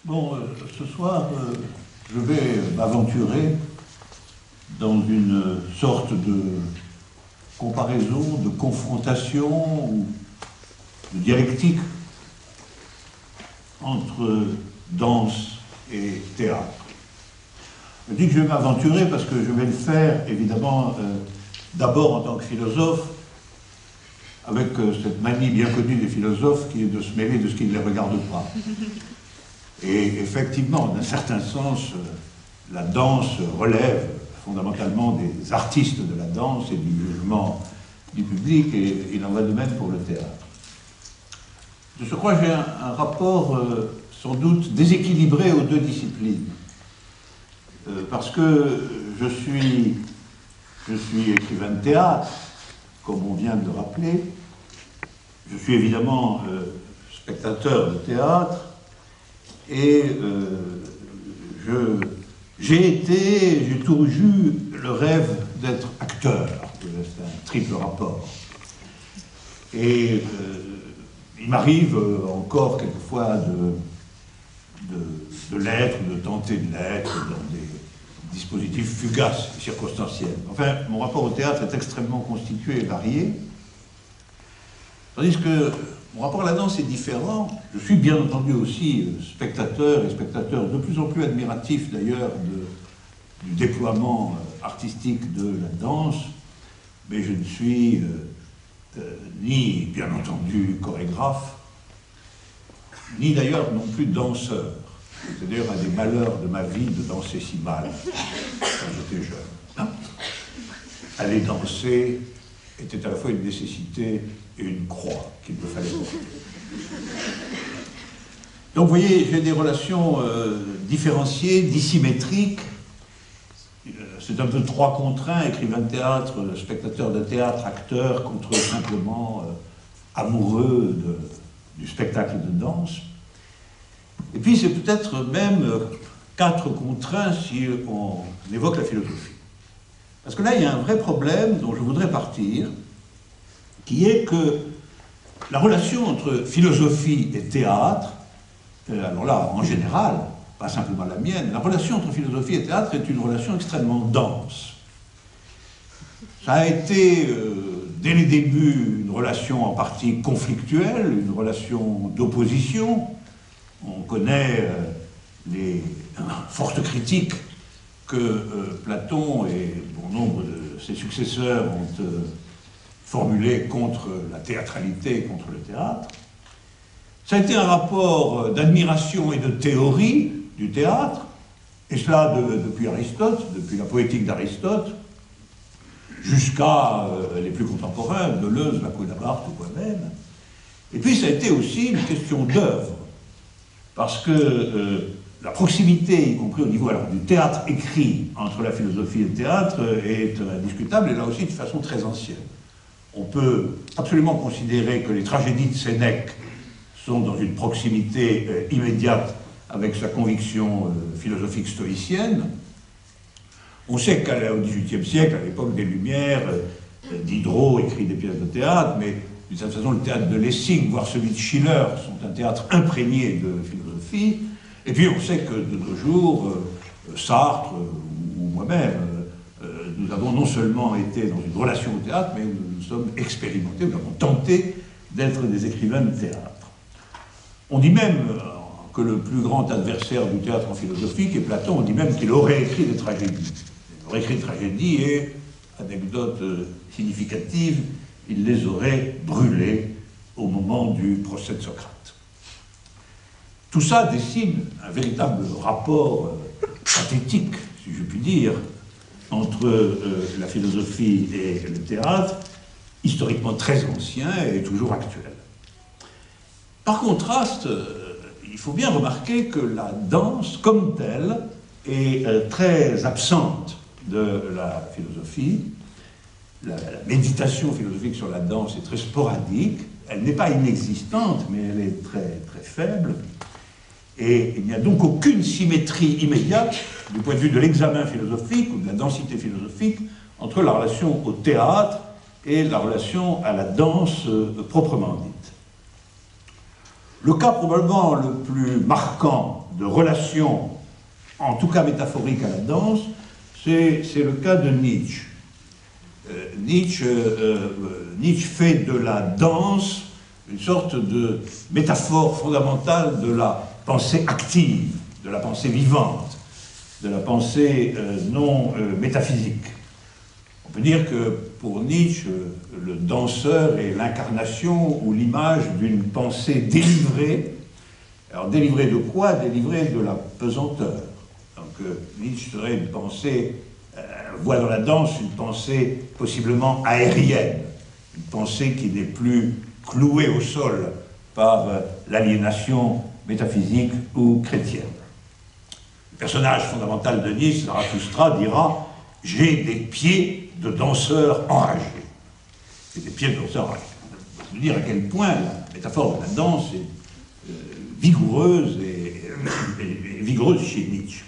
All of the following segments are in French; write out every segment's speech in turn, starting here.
Bon, ce soir, je vais m'aventurer dans une sorte de comparaison, de confrontation ou de dialectique entre danse et théâtre. Je dis que je vais m'aventurer parce que je vais le faire, évidemment, d'abord en tant que philosophe, avec cette manie bien connue des philosophes qui est de se mêler de ce qui ne les regarde pas. Et effectivement, d'un certain sens, la danse relève fondamentalement des artistes de la danse et du jugement du public, et il en va de même pour le théâtre. De surcroît, j'ai un rapport sans doute déséquilibré aux deux disciplines, parce que je suis écrivain de théâtre, comme on vient de le rappeler. Je suis évidemment spectateur de théâtre, et j'ai toujours eu le rêve d'être acteur. C'est un triple rapport. Et il m'arrive encore quelquefois de l'être, de tenter de l'être dans des dispositifs fugaces et circonstanciels. Enfin, mon rapport au théâtre est extrêmement constitué et varié, tandis que mon rapport à la danse est différent. Je suis bien entendu aussi spectateur, et spectateur de plus en plus admiratif d'ailleurs du déploiement artistique de la danse, mais je ne suis ni, bien entendu, chorégraphe, ni d'ailleurs non plus danseur. C'est d'ailleurs un des malheurs de ma vie de danser si mal quand j'étais jeune. Aller danser était à la fois une nécessité et une croix qu'il me fallait porter. Donc vous voyez, j'ai des relations différenciées, dissymétriques. C'est un peu 3 contre 1, écrivain de théâtre, spectateur de théâtre, acteur, contre simplement amoureux du spectacle de danse. Et puis c'est peut-être même 4 contre 1 si on évoque la philosophie. Parce que là, il y a un vrai problème dont je voudrais partir, qui est que la relation entre philosophie et théâtre, alors là, en général, pas simplement la mienne, la relation entre philosophie et théâtre est une relation extrêmement dense. Ça a été, dès les débuts, une relation en partie conflictuelle, une relation d'opposition. On connaît les fortes critiques que Platon et bon nombre de ses successeurs ont formulées contre la théâtralité, contre le théâtre. Ça a été un rapport d'admiration et de théorie du théâtre, et cela depuis Aristote, depuis la poétique d'Aristote, jusqu'à les plus contemporains, Deleuze, Lacan ou moi-même. Et puis ça a été aussi une question d'œuvre, parce que la proximité, y compris au niveau du théâtre écrit, entre la philosophie et le théâtre est indiscutable, et là aussi de façon très ancienne. On peut absolument considérer que les tragédies de Sénèque sont dans une proximité immédiate avec sa conviction philosophique stoïcienne. On sait qu'au XVIIIe siècle, à l'époque des Lumières, Diderot écrit des pièces de théâtre, mais d'une certaine façon, le théâtre de Lessing, voire celui de Schiller, sont un théâtre imprégné de philosophie. Et puis on sait que de nos jours, Sartre ou moi-même, nous avons non seulement été dans une relation au théâtre, mais nous sommes expérimentés, nous avons tenté d'être des écrivains de théâtre. On dit même que le plus grand adversaire du théâtre en philosophie, qui est Platon, on dit même qu'il aurait écrit des tragédies. Il aurait écrit des tragédies et, anecdote significative, il les aurait brûlées au moment du procès de Socrate. Tout ça dessine un véritable rapport pathétique, si je puis dire, entre la philosophie et le théâtre, historiquement très ancien et toujours actuel. Par contraste, il faut bien remarquer que la danse, comme telle, est très absente de la philosophie. La méditation philosophique sur la danse est très sporadique. Elle n'est pas inexistante, mais elle est très, très faible. Et il n'y a donc aucune symétrie immédiate, du point de vue de l'examen philosophique ou de la densité philosophique, entre la relation au théâtre et la relation à la danse proprement dite. Le cas probablement le plus marquant de relation, en tout cas métaphorique à la danse, c'est le cas de Nietzsche. Nietzsche fait de la danse une sorte de métaphore fondamentale de la pensée active, de la pensée vivante, de la pensée non métaphysique. On peut dire que pour Nietzsche, le danseur est l'incarnation ou l'image d'une pensée délivrée. Alors délivrée de quoi? Délivrée de la pesanteur. Donc Nietzsche serait une pensée, voit dans la danse une pensée possiblement aérienne, une pensée qui n'est plus clouée au sol par l'aliénation métaphysique ou chrétienne. Le personnage fondamental de Nietzsche, Zarathustra, dira « J'ai des pieds de danseur enragé ». J'ai des pieds de danseur enragé. On peut dire à quel point la métaphore de la danse est vigoureuse et vigoureuse chez Nietzsche.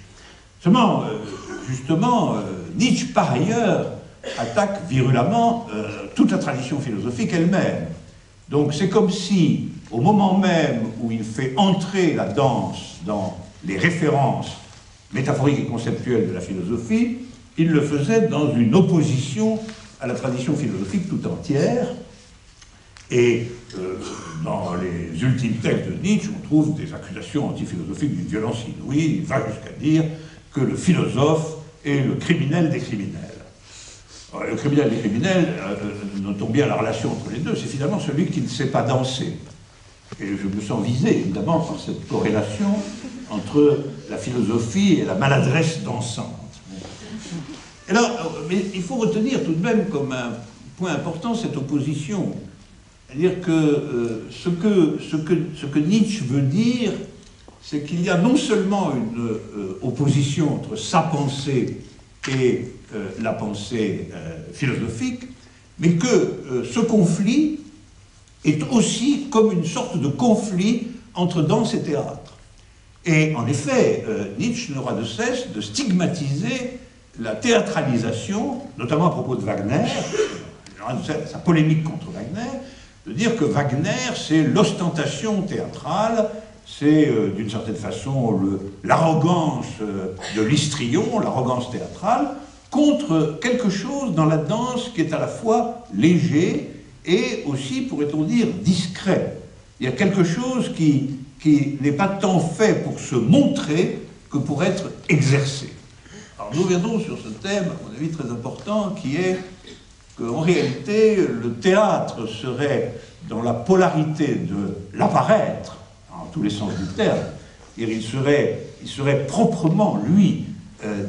Seulement, justement, Nietzsche, par ailleurs, attaque virulemment toute la tradition philosophique elle-même. Donc c'est comme si, au moment même où il fait entrer la danse dans les références métaphoriques et conceptuelles de la philosophie, il le faisait dans une opposition à la tradition philosophique tout entière. Et dans les ultimes textes de Nietzsche, on trouve des accusations antiphilosophiques d'une violence inouïe. Il va jusqu'à dire que le philosophe est le criminel des criminels. Alors, le criminel des criminels, notons bien la relation entre les deux, c'est finalement celui qui ne sait pas danser. Et je me sens visé, évidemment, par cette corrélation entre la philosophie et la maladresse dansante. Et là, mais il faut retenir tout de même comme un point important cette opposition. C'est-à-dire que ce que Nietzsche veut dire, c'est qu'il y a non seulement une opposition entre sa pensée et la pensée philosophique, mais que ce conflit est aussi comme une sorte de conflit entre danse et théâtre. Et en effet, Nietzsche n'aura de cesse de stigmatiser la théâtralisation, notamment à propos de Wagner, sa polémique contre Wagner, de dire que Wagner, c'est l'ostentation théâtrale, c'est d'une certaine façon l'arrogance de l'histrion, l'arrogance théâtrale, contre quelque chose dans la danse qui est à la fois léger et aussi, pourrait-on dire, discret. Il y a quelque chose qui n'est pas tant fait pour se montrer que pour être exercé. Alors nous reviendrons sur ce thème, à mon avis très important, qui est qu'en réalité, le théâtre serait dans la polarité de l'apparaître, en tous les sens du terme, et il serait proprement, lui,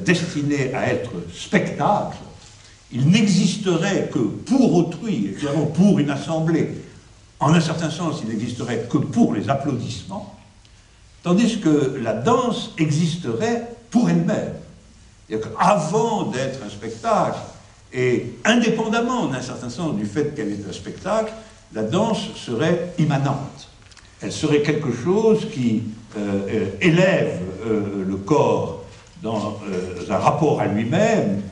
destiné à être spectacle. Il n'existerait que pour autrui, évidemment pour une assemblée. En un certain sens, il n'existerait que pour les applaudissements, tandis que la danse existerait pour elle-même. C'est-à-dire qu'avant d'être un spectacle, et indépendamment, en un certain sens, du fait qu'elle est un spectacle, la danse serait immanente. Elle serait quelque chose qui élève le corps dans un rapport à lui-même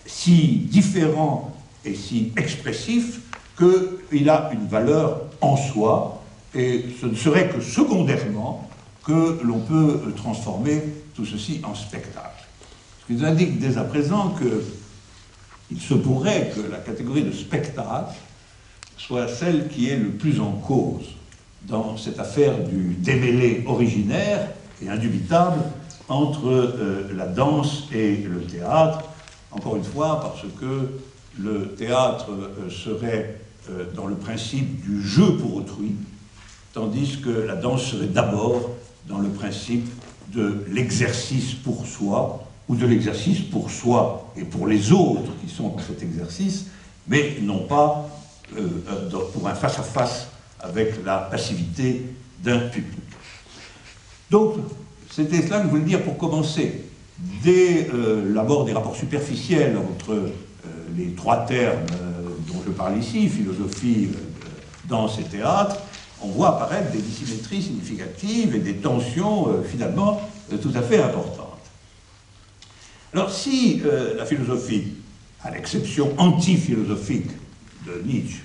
si différent et si expressif qu'il a une valeur en soi, et ce ne serait que secondairement que l'on peut transformer tout ceci en spectacle. Ce qui nous indique dès à présent qu'il se pourrait que la catégorie de spectacle soit celle qui est le plus en cause dans cette affaire du démêlé originaire et indubitable entre la danse et le théâtre, encore une fois parce que le théâtre serait dans le principe du jeu pour autrui, tandis que la danse serait d'abord dans le principe de l'exercice pour soi, ou de l'exercice pour soi et pour les autres qui sont dans cet exercice, mais non pas pour un face-à-face avec la passivité d'un public. Donc, c'était cela que je voulais dire pour commencer. Dès l'abord des rapports superficiels entre les trois termes dont je parle ici, philosophie, danse et théâtre, on voit apparaître des dissymétries significatives et des tensions finalement tout à fait importantes. Alors si la philosophie, à l'exception anti-philosophique de Nietzsche,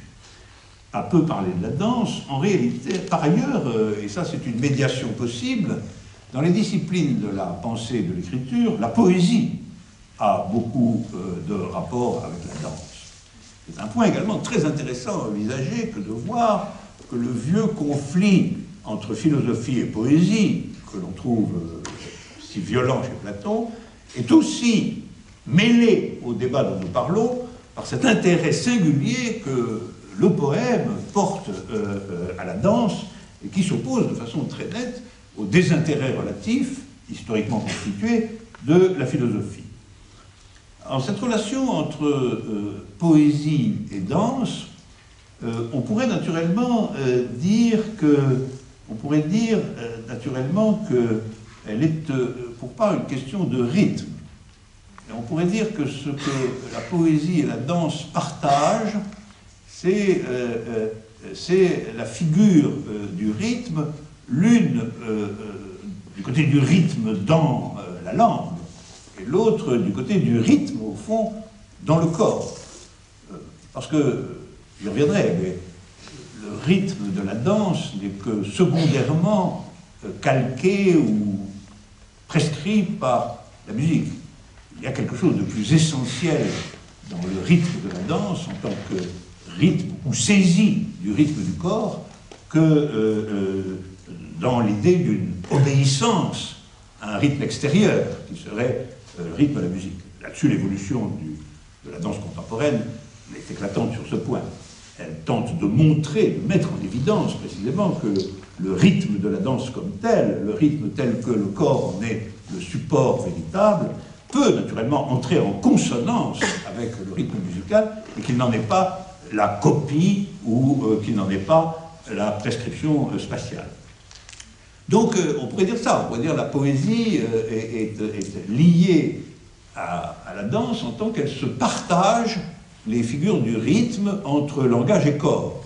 a peu parlé de la danse. En réalité, par ailleurs, et ça c'est une médiation possible, dans les disciplines de la pensée et de l'écriture, la poésie a beaucoup de rapport avec la danse. C'est un point également très intéressant à envisager que de voir que le vieux conflit entre philosophie et poésie, que l'on trouve si violent chez Platon, est aussi mêlé au débat dont nous parlons par cet intérêt singulier que le poème porte à la danse et qui s'oppose de façon très nette au désintérêt relatif, historiquement constitué, de la philosophie. Alors, cette relation entre poésie et danse, on pourrait naturellement dire qu'elle est pour part une question de rythme. Et on pourrait dire que ce que la poésie et la danse partagent, c'est la figure du rythme, l'une du côté du rythme dans la langue, et l'autre du côté du rythme, au fond, dans le corps. Parce que, j'y reviendrai, mais le rythme de la danse n'est que secondairement calqué ou prescrit par la musique. Il y a quelque chose de plus essentiel dans le rythme de la danse, en tant que rythme ou saisie du rythme du corps, que dans l'idée d'une obéissance à un rythme extérieur, qui serait le rythme de la musique. Là-dessus, l'évolution de la danse contemporaine est éclatante sur ce point. Elle tente de montrer, de mettre en évidence précisément que le rythme de la danse comme tel, le rythme tel que le corps en est le support véritable, peut naturellement entrer en consonance avec le rythme musical, et qu'il n'en est pas la copie ou qu'il n'en est pas la prescription spatiale. Donc on pourrait dire ça, on pourrait dire que la poésie est liée à la danse en tant qu'elle se partage les figures du rythme entre langage et corps.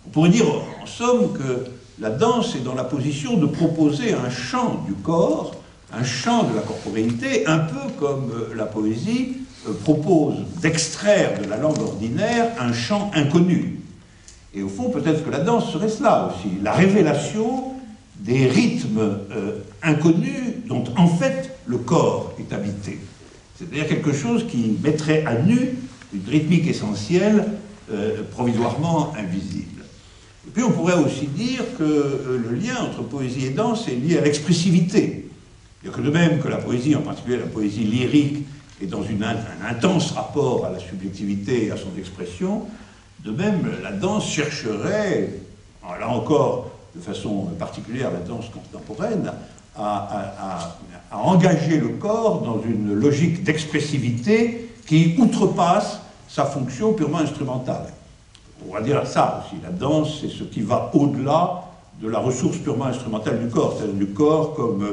On pourrait dire en somme que la danse est dans la position de proposer un chant du corps, un chant de la corporéité, un peu comme la poésie propose d'extraire de la langue ordinaire un chant inconnu. Et au fond, peut-être que la danse serait cela aussi, la révélation des rythmes inconnus dont en fait le corps est habité. C'est-à-dire quelque chose qui mettrait à nu une rythmique essentielle provisoirement invisible. Et puis on pourrait aussi dire que le lien entre poésie et danse est lié à l'expressivité. C'est-à-dire que de même que la poésie, en particulier la poésie lyrique, est dans un intense rapport à la subjectivité et à son expression, de même la danse chercherait, là encore de façon particulière la danse contemporaine, à engager le corps dans une logique d'expressivité qui outrepasse sa fonction purement instrumentale. On va dire ça aussi, la danse, c'est ce qui va au-delà de la ressource purement instrumentale du corps, c'est-à-dire du corps comme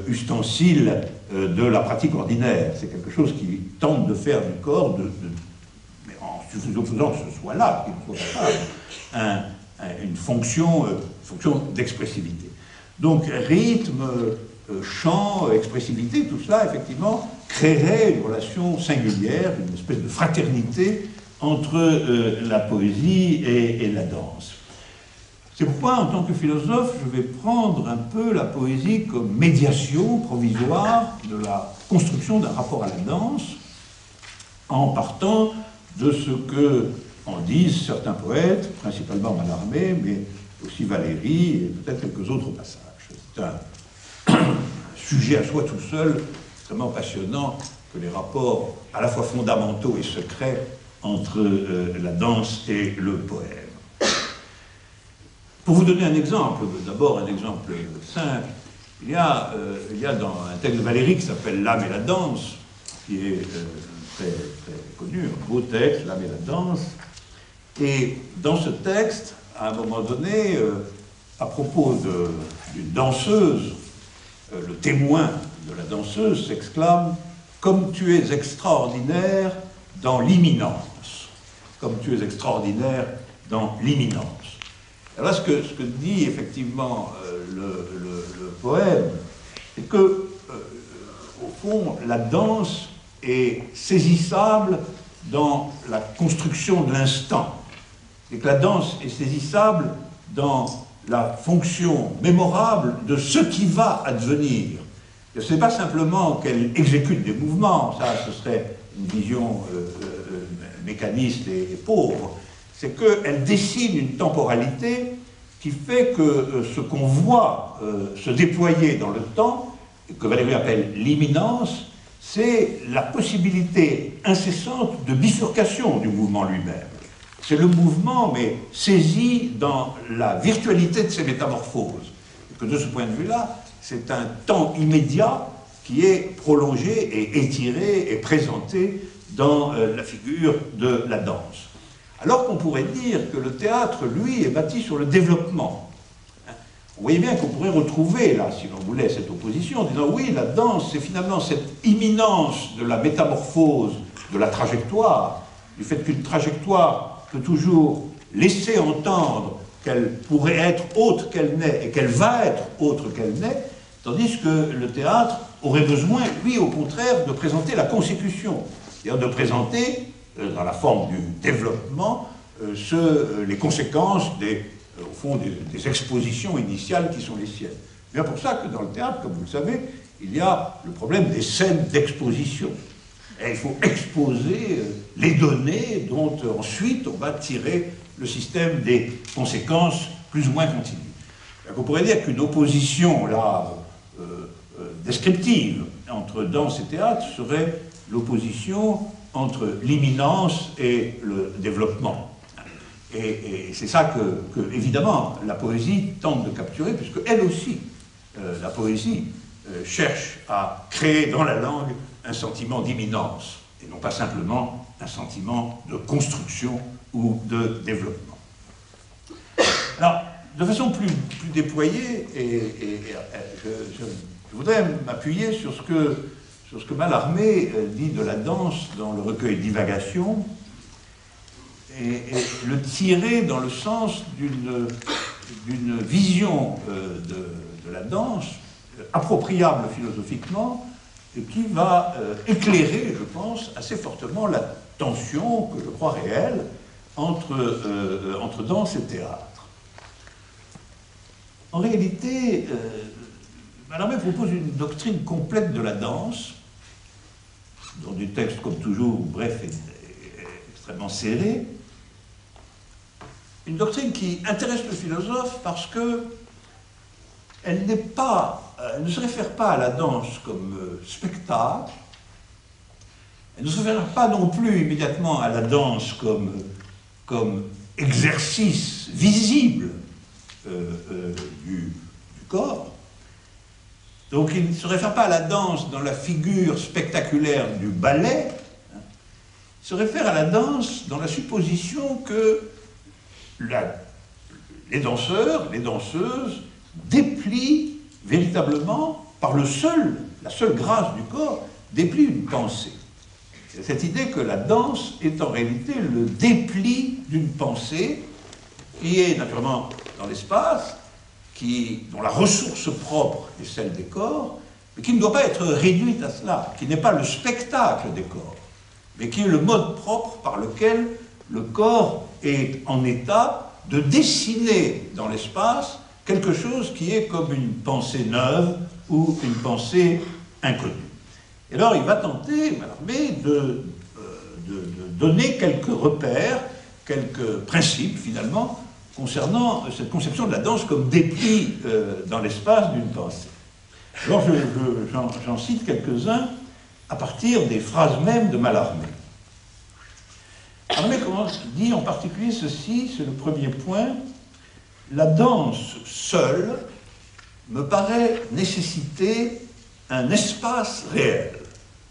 ustensile de la pratique ordinaire. C'est quelque chose qui tente de faire du corps, mais en faisant que ce soit là, qu'il soit capable, une fonction d'expressivité. Donc rythme, chant, expressivité, tout cela, effectivement, créerait une relation singulière, une espèce de fraternité entre la poésie et la danse. C'est pourquoi, en tant que philosophe, je vais prendre un peu la poésie comme médiation provisoire de la construction d'un rapport à la danse, en partant de ce que en disent certains poètes, principalement Mallarmé, mais aussi Valéry et peut-être quelques autres passages. C'est un sujet à soi tout seul, extrêmement passionnant, que les rapports à la fois fondamentaux et secrets entre la danse et le poème. Pour vous donner un exemple, d'abord un exemple simple, il y a dans un texte de Valéry qui s'appelle L'âme et la danse, qui est très, très connu, un beau texte, L'âme et la danse. Et dans ce texte, à un moment donné, à propos d'une danseuse, le témoin de la danseuse s'exclame « Comme tu es extraordinaire dans l'imminence ». Comme tu es extraordinaire dans l'imminence. Alors là, ce que dit effectivement le poème, c'est que, au fond, la danse est saisissable dans la construction de l'instant. et que la danse est saisissable dans la fonction mémorable de ce qui va advenir. Ce n'est pas simplement qu'elle exécute des mouvements, ça ce serait une vision mécaniste et pauvre, c'est qu'elle dessine une temporalité qui fait que ce qu'on voit se déployer dans le temps, que Valéry appelle l'imminence, c'est la possibilité incessante de bifurcation du mouvement lui-même. C'est le mouvement, mais saisi dans la virtualité de ses métamorphoses. Et que de ce point de vue-là, c'est un temps immédiat qui est prolongé et étiré et présenté dans la figure de la danse. Alors qu'on pourrait dire que le théâtre, lui, est bâti sur le développement. Vous voyez bien qu'on pourrait retrouver, là, si l'on voulait, cette opposition, en disant, oui, la danse, c'est finalement cette imminence de la métamorphose, de la trajectoire, du fait qu'une trajectoire peut toujours laisser entendre qu'elle pourrait être autre qu'elle n'est et qu'elle va être autre qu'elle n'est, tandis que le théâtre aurait besoin, lui, au contraire, de présenter la consécution, c'est-à-dire de présenter, dans la forme du développement, les conséquences au fond, des expositions initiales qui sont les siennes. C'est bien pour ça que dans le théâtre, comme vous le savez, il y a le problème des scènes d'exposition. Et il faut exposer les données dont ensuite on va tirer le système des conséquences plus ou moins continues. Donc on pourrait dire qu'une opposition là, descriptive entre danse et théâtre serait l'opposition entre l'imminence et le développement. Et c'est ça que, évidemment, la poésie tente de capturer, puisque elle aussi, la poésie, cherche à créer dans la langue un sentiment d'imminence, et non pas simplement un sentiment de construction ou de développement. Alors, de façon plus déployée, je voudrais m'appuyer sur ce que Mallarmé dit de la danse dans le recueil Divagations, et le tirer dans le sens d'une vision de la danse appropriable philosophiquement, et qui va éclairer, je pense, assez fortement la tension, que je crois réelle, entre danse et théâtre. En réalité, Mallarmé propose une doctrine complète de la danse, dans des textes, comme toujours, bref et extrêmement serrés. Une doctrine qui intéresse le philosophe parce que elle ne se réfère pas à la danse comme spectacle, elle ne se réfère pas non plus immédiatement à la danse comme exercice visible du corps. Donc il ne se réfère pas à la danse dans la figure spectaculaire du ballet, hein. Il se réfère à la danse dans la supposition que les danseurs, les danseuses déplient véritablement, par la seule grâce du corps, déplient une pensée. C'est cette idée que la danse est en réalité le dépli d'une pensée qui est naturellement dans l'espace, dont la ressource propre est celle des corps, mais qui ne doit pas être réduite à cela, qui n'est pas le spectacle des corps, mais qui est le mode propre par lequel le corps est en état de dessiner dans l'espace quelque chose qui est comme une pensée neuve ou une pensée inconnue. Et alors il va tenter, Mallarmé, de donner quelques repères, quelques principes finalement, concernant cette conception de la danse comme dépli dans l'espace d'une pensée. Alors j'en cite quelques-uns à partir des phrases mêmes de Mallarmé. Mallarmé dit en particulier ceci, c'est le premier point: la danse seule me paraît nécessiter un espace réel.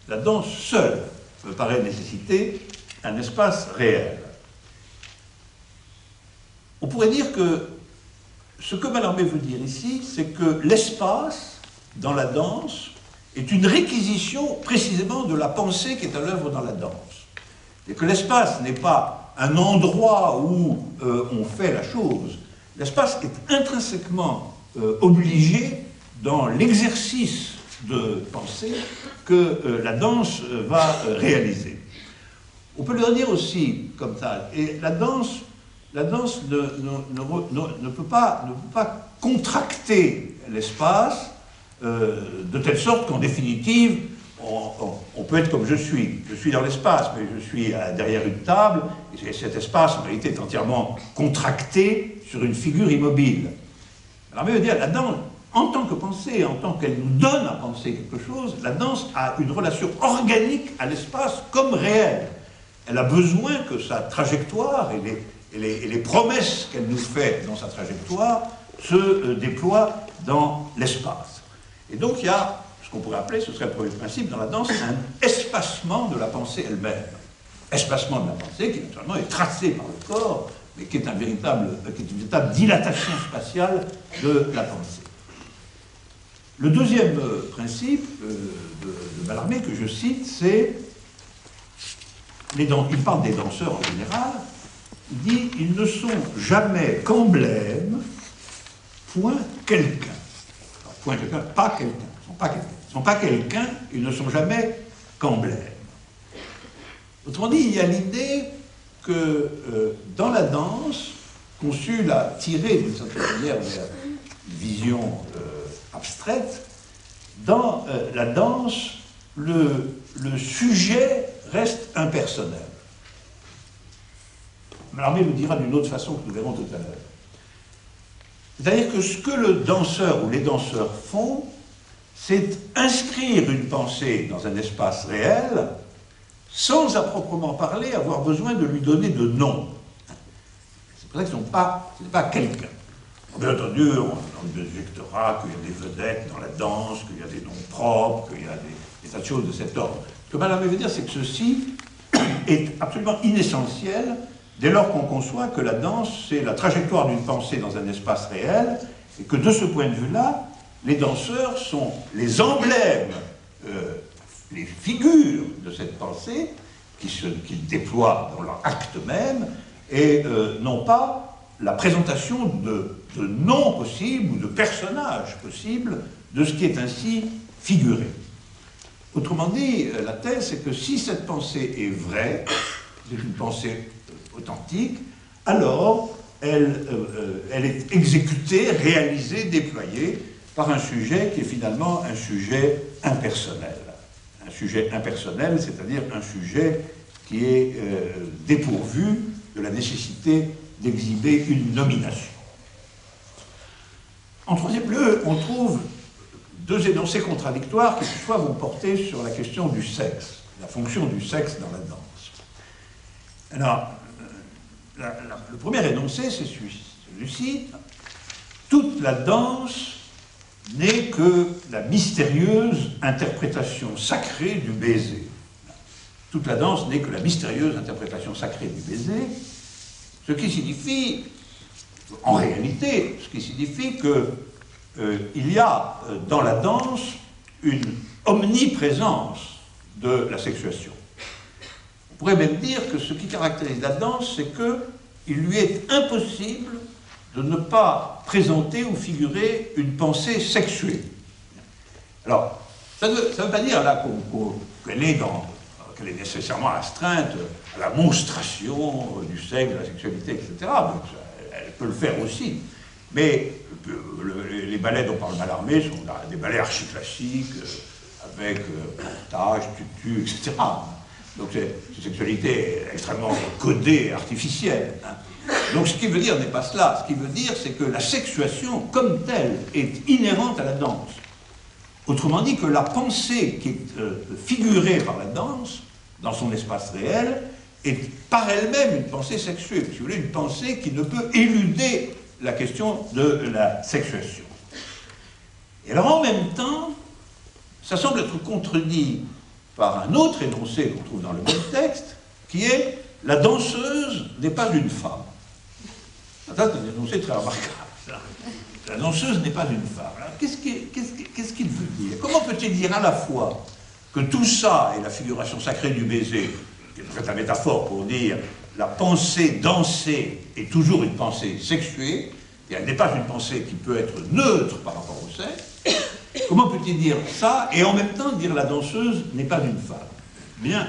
La danse seule me paraît nécessiter un espace réel. On pourrait dire que ce que Mallarmé veut dire ici, c'est que l'espace, dans la danse, est une réquisition précisément de la pensée qui est à l'œuvre dans la danse. Et que l'espace n'est pas un endroit où on fait la chose. L'espace est intrinsèquement obligé dans l'exercice de pensée que la danse va réaliser. On peut le dire aussi comme ça. Et la danse la danse ne peut pas contracter l'espace de telle sorte qu'en définitive, on peut être comme je suis. Je suis dans l'espace, mais je suis derrière une table, et cet espace, en réalité, est entièrement contracté sur une figure immobile. Alors, je veux dire, la danse, en tant que pensée, en tant qu'elle nous donne à penser quelque chose, la danse a une relation organique à l'espace comme réel. Elle a besoin que sa trajectoire et les promesses qu'elle nous fait dans sa trajectoire se déploient dans l'espace. Et donc, il y a ce qu'on pourrait appeler, ce serait le premier principe dans la danse, un espacement de la pensée elle-même. Espacement de la pensée qui, naturellement, est tracé par le corps, mais qui est une véritable dilatation spatiale de la pensée. Le deuxième principe de Mallarmé que je cite, c'est, il parle des danseurs en général, il dit « Ils ne sont jamais qu'emblèmes, point quelqu'un ». Point quelqu'un, pas quelqu'un, ils ne sont pas quelqu'un. Ils ne sont pas quelqu'un, ils ne sont jamais qu'emblèmes. Autrement dit, il y a l'idée que dans la danse, conçue à tirer d'une certaine manière vers une vision abstraite, dans la danse, le sujet reste impersonnel. Mallarmé nous dira d'une autre façon que nous verrons tout à l'heure. C'est-à-dire que ce que le danseur ou les danseurs font, c'est inscrire une pensée dans un espace réel, sans à proprement parler avoir besoin de lui donner de nom. C'est pour ça qu'ils ce n'est pas quelqu'un. Bien entendu, on objectera qu'il y a des vedettes dans la danse, qu'il y a des noms propres, qu'il y a des tas de choses de cet ordre. Ce que Mallarmé veut dire, c'est que ceci est absolument inessentiel dès lors qu'on conçoit que la danse, c'est la trajectoire d'une pensée dans un espace réel, et que de ce point de vue-là, les danseurs sont les emblèmes, les figures de cette pensée qu'ils déploient dans leur acte même, et non pas la présentation de noms possibles ou de personnages possibles de ce qui est ainsi figuré. Autrement dit, la thèse, c'est que si cette pensée est vraie, c'est une pensée authentique, alors elle est exécutée, réalisée, déployée par un sujet qui est finalement un sujet impersonnel. Un sujet impersonnel, c'est-à-dire un sujet qui est dépourvu de la nécessité d'exhiber une nomination. En troisième lieu, on trouve deux énoncés contradictoires qui toutefois vont porter sur la question du sexe, la fonction du sexe dans la danse. Alors, le premier énoncé, c'est celui-ci. Toute la danse n'est que la mystérieuse interprétation sacrée du baiser. Toute la danse n'est que la mystérieuse interprétation sacrée du baiser, ce qui signifie, en réalité, ce qui signifie qu'il y a dans la danse une omniprésence de la sexuation. On pourrait même dire que ce qui caractérise la danse, c'est qu'il lui est impossible de ne pas présenter ou figurer une pensée sexuée. Alors, ça ne veut pas dire là qu'elle est nécessairement astreinte à la monstration du sexe, de la sexualité, etc. Elle peut le faire aussi. Mais les ballets dont parle Mallarmé sont des ballets archi-classiques, avec portage, tutu, etc. Donc c'est une sexualité extrêmement codée et artificielle. Hein. Donc ce qui veut dire n'est pas cela. Ce qui veut dire, c'est que la sexuation, comme telle, est inhérente à la danse. Autrement dit, que la pensée qui est figurée par la danse, dans son espace réel, est par elle-même une pensée sexuée. Si vous voulez, une pensée qui ne peut éluder la question de la sexuation. Et alors en même temps, ça semble être contredit par un autre énoncé qu'on trouve dans le même texte, qui est « la danseuse n'est pas une femme ». Ça, c'est un énoncé très remarquable. La danseuse n'est pas une femme. Qu'est-ce qu'il veut dire? Comment peut-il dire à la fois que tout ça est la figuration sacrée du baiser, qui est en fait la métaphore pour dire la pensée dansée est toujours une pensée sexuée, et elle n'est pas une pensée qui peut être neutre par rapport au sexe? Comment peut-il dire ça et en même temps dire la danseuse n'est pas une femme? Bien,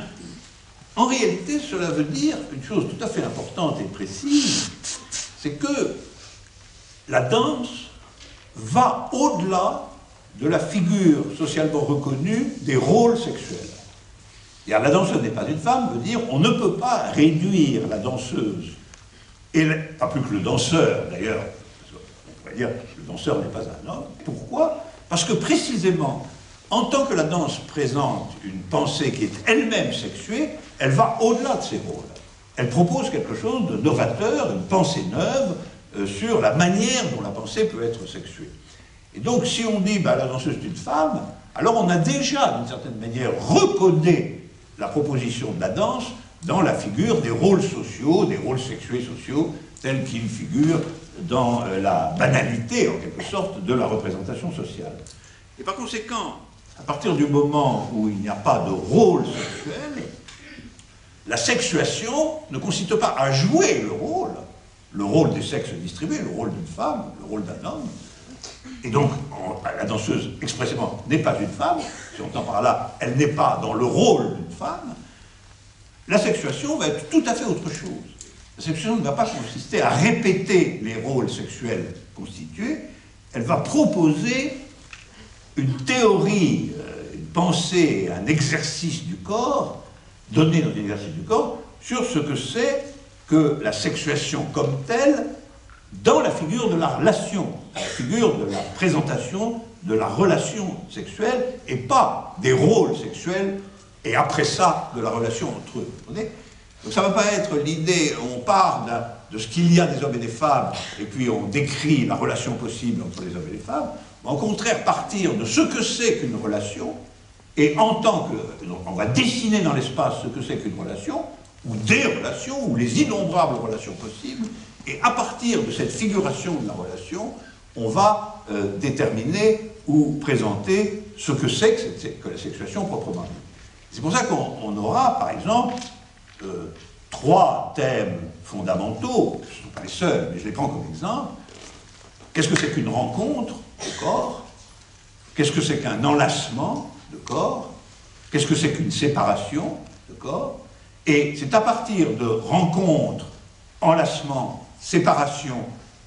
En réalité, cela veut dire une chose tout à fait importante et précise, c'est que la danse va au-delà de la figure socialement reconnue des rôles sexuels. La danseuse n'est pas une femme veut dire on ne peut pas réduire la danseuse, et pas plus que le danseur d'ailleurs, on pourrait dire que le danseur n'est pas un homme. Pourquoi? Parce que précisément, en tant que la danse présente une pensée qui est elle-même sexuée, elle va au-delà de ses rôles. Elle propose quelque chose de novateur, une pensée neuve sur la manière dont la pensée peut être sexuée. Et donc, si on dit la danseuse est une femme, alors on a déjà, d'une certaine manière, reconnu la proposition de la danse dans la figure des rôles sociaux, des rôles sexués sociaux, tels qu'ils figurent dans la banalité, en quelque sorte, de la représentation sociale. Et par conséquent, à partir du moment où il n'y a pas de rôle sexuel, la sexuation ne consiste pas à jouer le rôle des sexes distribués, le rôle d'une femme, le rôle d'un homme. Et donc, la danseuse, expressément, n'est pas une femme, si on entend par là, elle n'est pas dans le rôle d'une femme. La sexuation va être tout à fait autre chose. La sexuation ne va pas consister à répéter les rôles sexuels constitués, elle va proposer une théorie, une pensée, un exercice du corps, donné dans l'exercice du corps, sur ce que c'est que la sexuation comme telle, dans la figure de la relation, la figure de la présentation de la relation sexuelle, et pas des rôles sexuels, et après ça, de la relation entre eux. Vous comprenez? Donc ça ne va pas être l'idée, on part de ce qu'il y a des hommes et des femmes, et puis on décrit la relation possible entre les hommes et les femmes, mais au contraire partir de ce que c'est qu'une relation, et en tant que... Donc on va dessiner dans l'espace ce que c'est qu'une relation, ou des relations, ou les innombrables relations possibles, et à partir de cette figuration de la relation, on va déterminer ou présenter ce que c'est que la sexuation proprement dite. C'est pour ça qu'on aura, par exemple, trois thèmes fondamentaux, ce ne sont pas les seuls, mais je les prends comme exemple. Qu'est-ce que c'est qu'une rencontre de corps? Qu'est-ce que c'est qu'un enlacement de corps? Qu'est-ce que c'est qu'une séparation de corps? Et c'est à partir de rencontres, enlacements, séparation,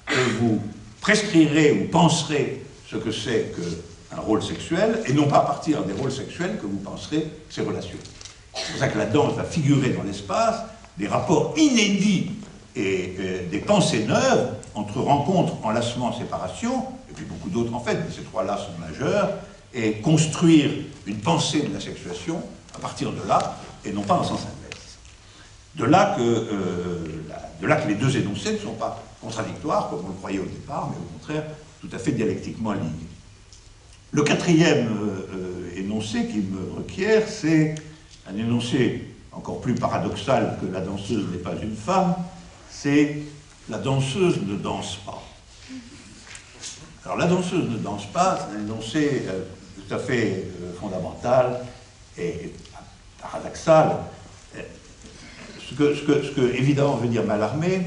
que vous prescrirez ou penserez ce que c'est qu'un rôle sexuel, et non pas à partir des rôles sexuels que vous penserez ces relations. C'est pour ça que la danse va figurer dans l'espace des rapports inédits et des pensées neuves entre rencontres, enlacements, séparation, et puis beaucoup d'autres en fait, mais ces trois-là sont majeurs, et construire une pensée de la sexuation à partir de là, et non pas en sens inverse. De là que les deux énoncés ne sont pas contradictoires, comme on le croyait au départ, mais au contraire, tout à fait dialectiquement liés. Le quatrième énoncé qui me requiert, c'est un énoncé encore plus paradoxal que la danseuse n'est pas une femme, c'est la danseuse ne danse pas. Alors la danseuse ne danse pas, c'est un énoncé tout à fait fondamental et paradoxal. Ce que évidemment veut dire Mallarmé,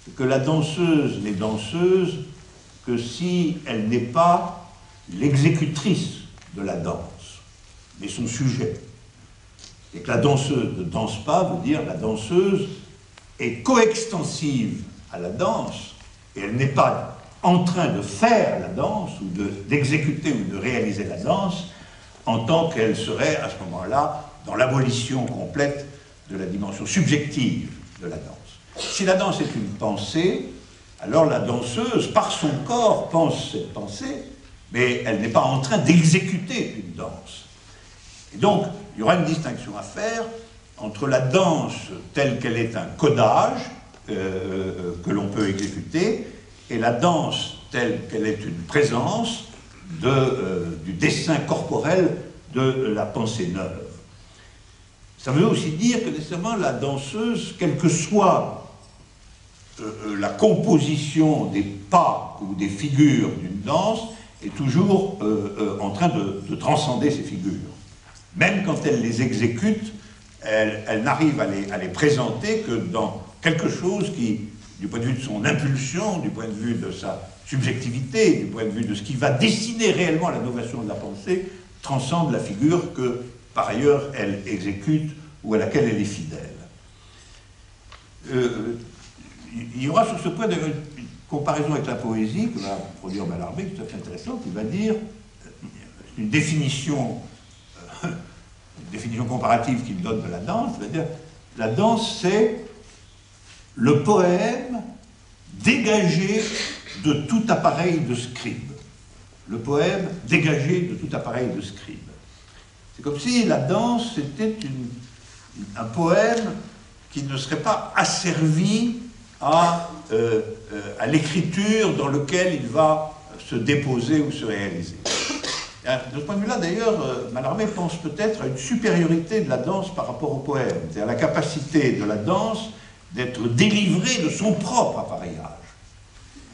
c'est que la danseuse n'est danseuse que si elle n'est pas l'exécutrice de la danse, mais son sujet. Et que la danseuse ne danse pas veut dire la danseuse est coextensive à la danse, et elle n'est pas en train de faire la danse, ou d'exécuter ou de réaliser la danse, en tant qu'elle serait à ce moment-là dans l'abolition complète de la dimension subjective de la danse. Si la danse est une pensée, alors la danseuse, par son corps, pense cette pensée, mais elle n'est pas en train d'exécuter une danse. Et donc, il y aura une distinction à faire entre la danse telle qu'elle est un codage que l'on peut exécuter, et la danse telle qu'elle est une présence du dessin corporel de la pensée neuve. Ça veut aussi dire que nécessairement la danseuse, quelle que soit la composition des pas ou des figures d'une danse, est toujours en train de transcender ces figures. Même quand elle les exécute, elle n'arrive à les présenter que dans quelque chose qui, du point de vue de son impulsion, du point de vue de sa subjectivité, du point de vue de ce qui va dessiner réellement la novation de la pensée, transcende la figure que, par ailleurs, elle exécute ou à laquelle elle est fidèle. Il y aura sur ce point une comparaison avec la poésie que va produire Mallarmé, qui est tout à fait intéressante. Il va dire, une définition comparative qu'il donne de la danse, c'est-à-dire la danse, c'est le poème dégagé de tout appareil de scribe. Le poème dégagé de tout appareil de scribe. C'est comme si la danse était un poème qui ne serait pas asservi à l'écriture dans lequel il va se déposer ou se réaliser. De ce point de vue-là, d'ailleurs, Mallarmé pense peut-être à une supériorité de la danse par rapport au poème, c'est-à-dire la capacité de la danse d'être délivrée de son propre appareillage.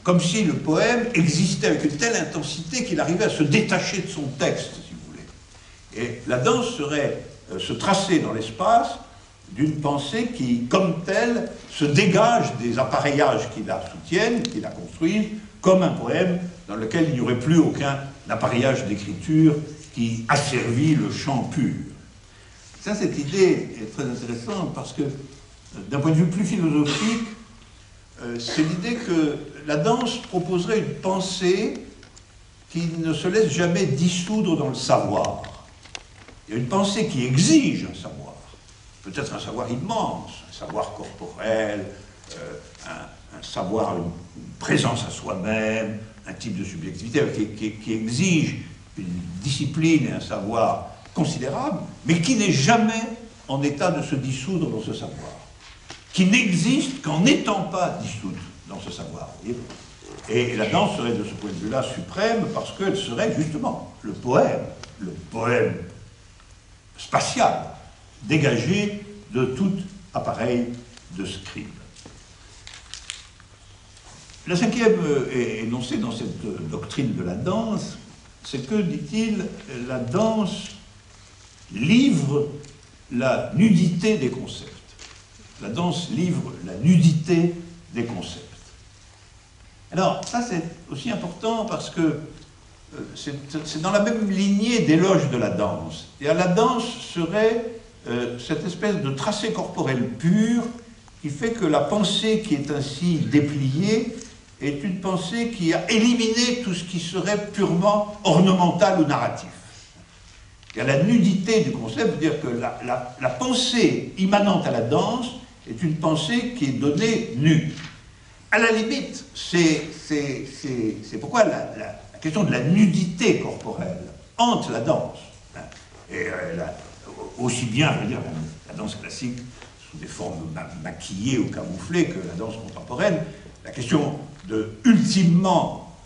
Comme si le poème existait avec une telle intensité qu'il arrivait à se détacher de son texte, si vous voulez. Et la danse serait se tracer dans l'espace d'une pensée qui, comme telle, se dégage des appareillages qui la soutiennent, qui la construisent, comme un poème dans lequel il n'y aurait plus aucun appareillage d'écriture qui asservit le chant pur. Ça, cette idée est très intéressante parce que, d'un point de vue plus philosophique, c'est l'idée que la danse proposerait une pensée qui ne se laisse jamais dissoudre dans le savoir. Il y a une pensée qui exige un savoir, peut-être un savoir immense, un savoir corporel, un savoir, une présence à soi-même, un type de subjectivité qui exige une discipline et un savoir considérable, mais qui n'est jamais en état de se dissoudre dans ce savoir, qui n'existe qu'en n'étant pas dissoute dans ce savoir. Et la danse serait de ce point de vue-là suprême parce qu'elle serait justement le poème spatial, dégagé de tout appareil de scribe. La cinquième énoncée dans cette doctrine de la danse, c'est que, dit-il, la danse livre la nudité des concepts. La danse livre la nudité des concepts. Alors, ça c'est aussi important parce que c'est dans la même lignée d'éloge de la danse. Et la danse serait cette espèce de tracé corporel pur qui fait que la pensée qui est ainsi dépliée est une pensée qui a éliminé tout ce qui serait purement ornemental ou narratif. Et la nudité du concept veut dire que la pensée immanente à la danse est une pensée qui est donnée nue. À la limite, c'est pourquoi la question de la nudité corporelle hante la danse. Et aussi bien, je veux dire, la danse classique sous des formes maquillées ou camouflées que la danse contemporaine, la question de, ultimement,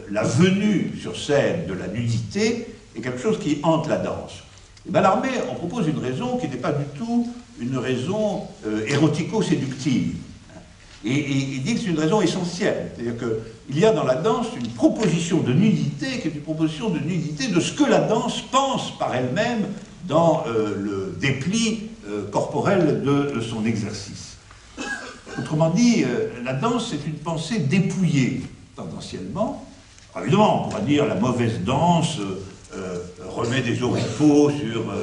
la venue sur scène de la nudité est quelque chose qui hante la danse. Et Mallarmé en propose une raison qui n'est pas du tout une raison érotico-séductive. Et il dit que c'est une raison essentielle. C'est-à-dire qu'il y a dans la danse une proposition de nudité qui est une proposition de nudité de ce que la danse pense par elle-même dans le dépli corporel de son exercice. Autrement dit, la danse, c'est une pensée dépouillée, tendanciellement. Alors, évidemment, on pourra dire la mauvaise danse remet des oripeaux sur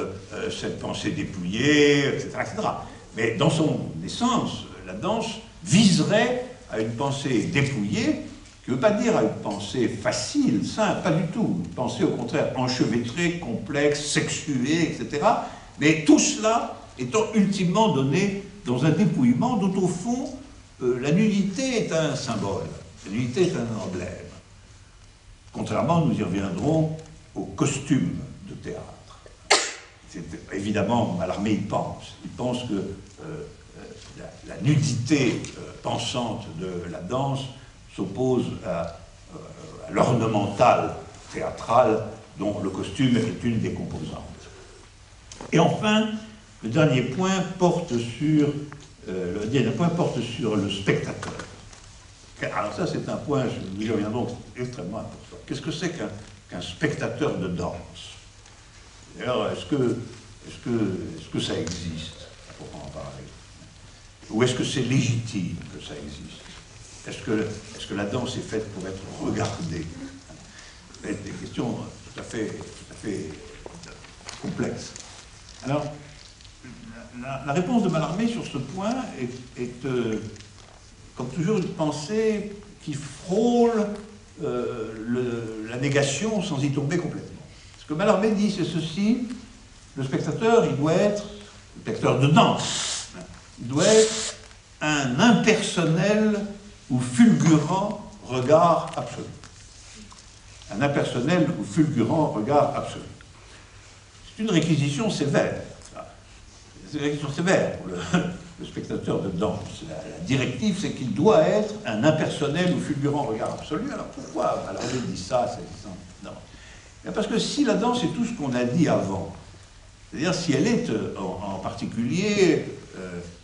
cette pensée dépouillée, etc., etc. Mais dans son essence, la danse viserait à une pensée dépouillée, qui ne veut pas dire à une pensée facile, simple, pas du tout. Une pensée, au contraire, enchevêtrée, complexe, sexuée, etc. Mais tout cela étant ultimement donné dans un dépouillement dont, au fond, la nudité est un symbole, la nudité est un emblème. Contrairement, nous y reviendrons, au costume de théâtre. C'est évidemment, Mallarmé y pense. Il pense que la nudité pensante de la danse s'oppose à l'ornemental théâtral dont le costume est une des composantes. Et enfin, le dernier point porte sur le spectateur. Alors ça, c'est un point, nous y reviendrons, extrêmement important. Qu'est-ce que c'est qu'un spectateur de danse? D'ailleurs, est-ce que ça existe, pour en parler? Ou est-ce que c'est légitime que ça existe? Est-ce que la danse est faite pour être regardée? C'est des questions tout à fait complexes. Alors, la réponse de Mallarmé sur ce point est comme toujours, une pensée qui frôle la négation sans y tomber complètement. Ce que Mallarmé dit, c'est ceci: le spectateur, il doit être, le spectateur de danse, il doit être un impersonnel ou fulgurant regard absolu. Un impersonnel ou fulgurant regard absolu. C'est une réquisition sévère. C'est une réquisition sévère pour le spectateur de danse. La directive, c'est qu'il doit être un impersonnel ou fulgurant regard absolu. Alors pourquoi Mallarmé dit ça, non. Parce que si la danse est tout ce qu'on a dit avant, c'est-à-dire si elle est en particulier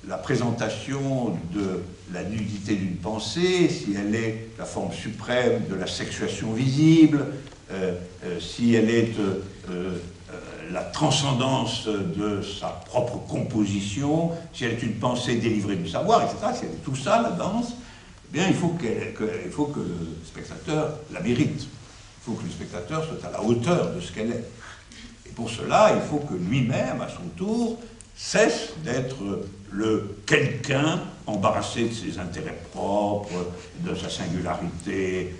la présentation de la nudité d'une pensée, si elle est la forme suprême de la sexuation visible, si elle est la transcendance de sa propre composition, si elle est une pensée délivrée du savoir, etc., si elle est tout ça, la danse, eh bien, il faut que le spectateur la mérite. Il faut que le spectateur soit à la hauteur de ce qu'elle est. Et pour cela, il faut que lui-même, à son tour, cesse d'être le quelqu'un embarrassé de ses intérêts propres, de sa singularité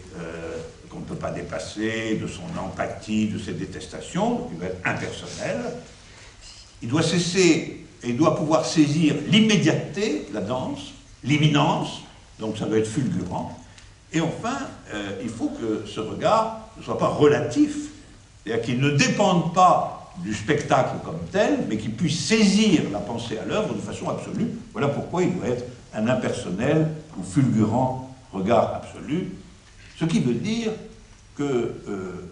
qu'on ne peut pas dépasser, de son empathie, de ses détestations. Donc il doit être impersonnel. Il doit cesser et il doit pouvoir saisir l'immédiateté de la danse, l'imminence, donc ça doit être fulgurant. Et enfin, il faut que ce regard ne soit pas relatif, c'est-à-dire qu'il ne dépende pas du spectacle comme tel, mais qu'il puisse saisir la pensée à l'œuvre de façon absolue. Voilà pourquoi il doit être un impersonnel ou fulgurant regard absolu, ce qui veut dire que